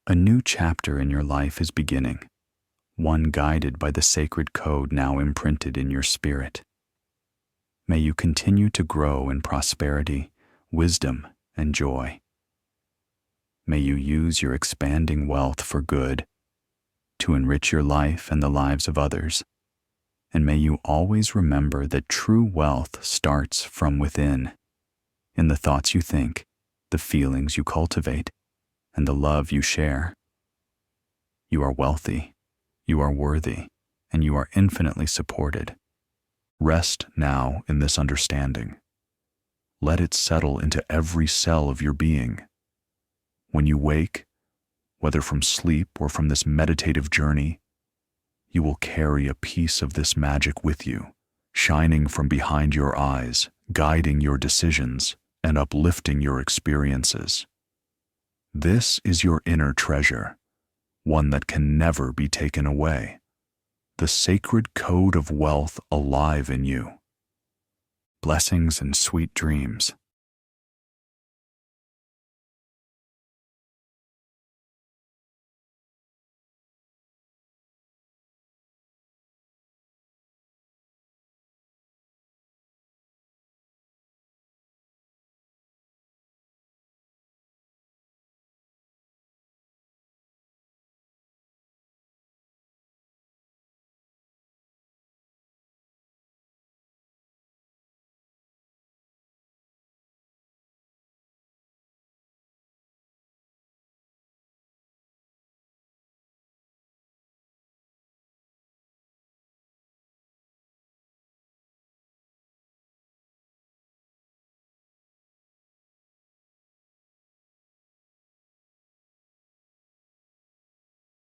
Speaker 1: A new chapter in your life is beginning, one guided by the sacred code now imprinted in your spirit. May you continue to grow in prosperity, wisdom, and joy. May you use your expanding wealth for good, to enrich your life and the lives of others. And may you always remember that true wealth starts from within, in the thoughts you think, the feelings you cultivate, and the love you share. You are wealthy, you are worthy, and you are infinitely supported. Rest now in this understanding. Let it settle into every cell of your being. When you wake, whether from sleep or from this meditative journey, you will carry a piece of this magic with you, shining from behind your eyes, guiding your decisions, and uplifting your experiences. This is your inner treasure, one that can never be taken away, the sacred code of wealth alive in you. Blessings and sweet dreams.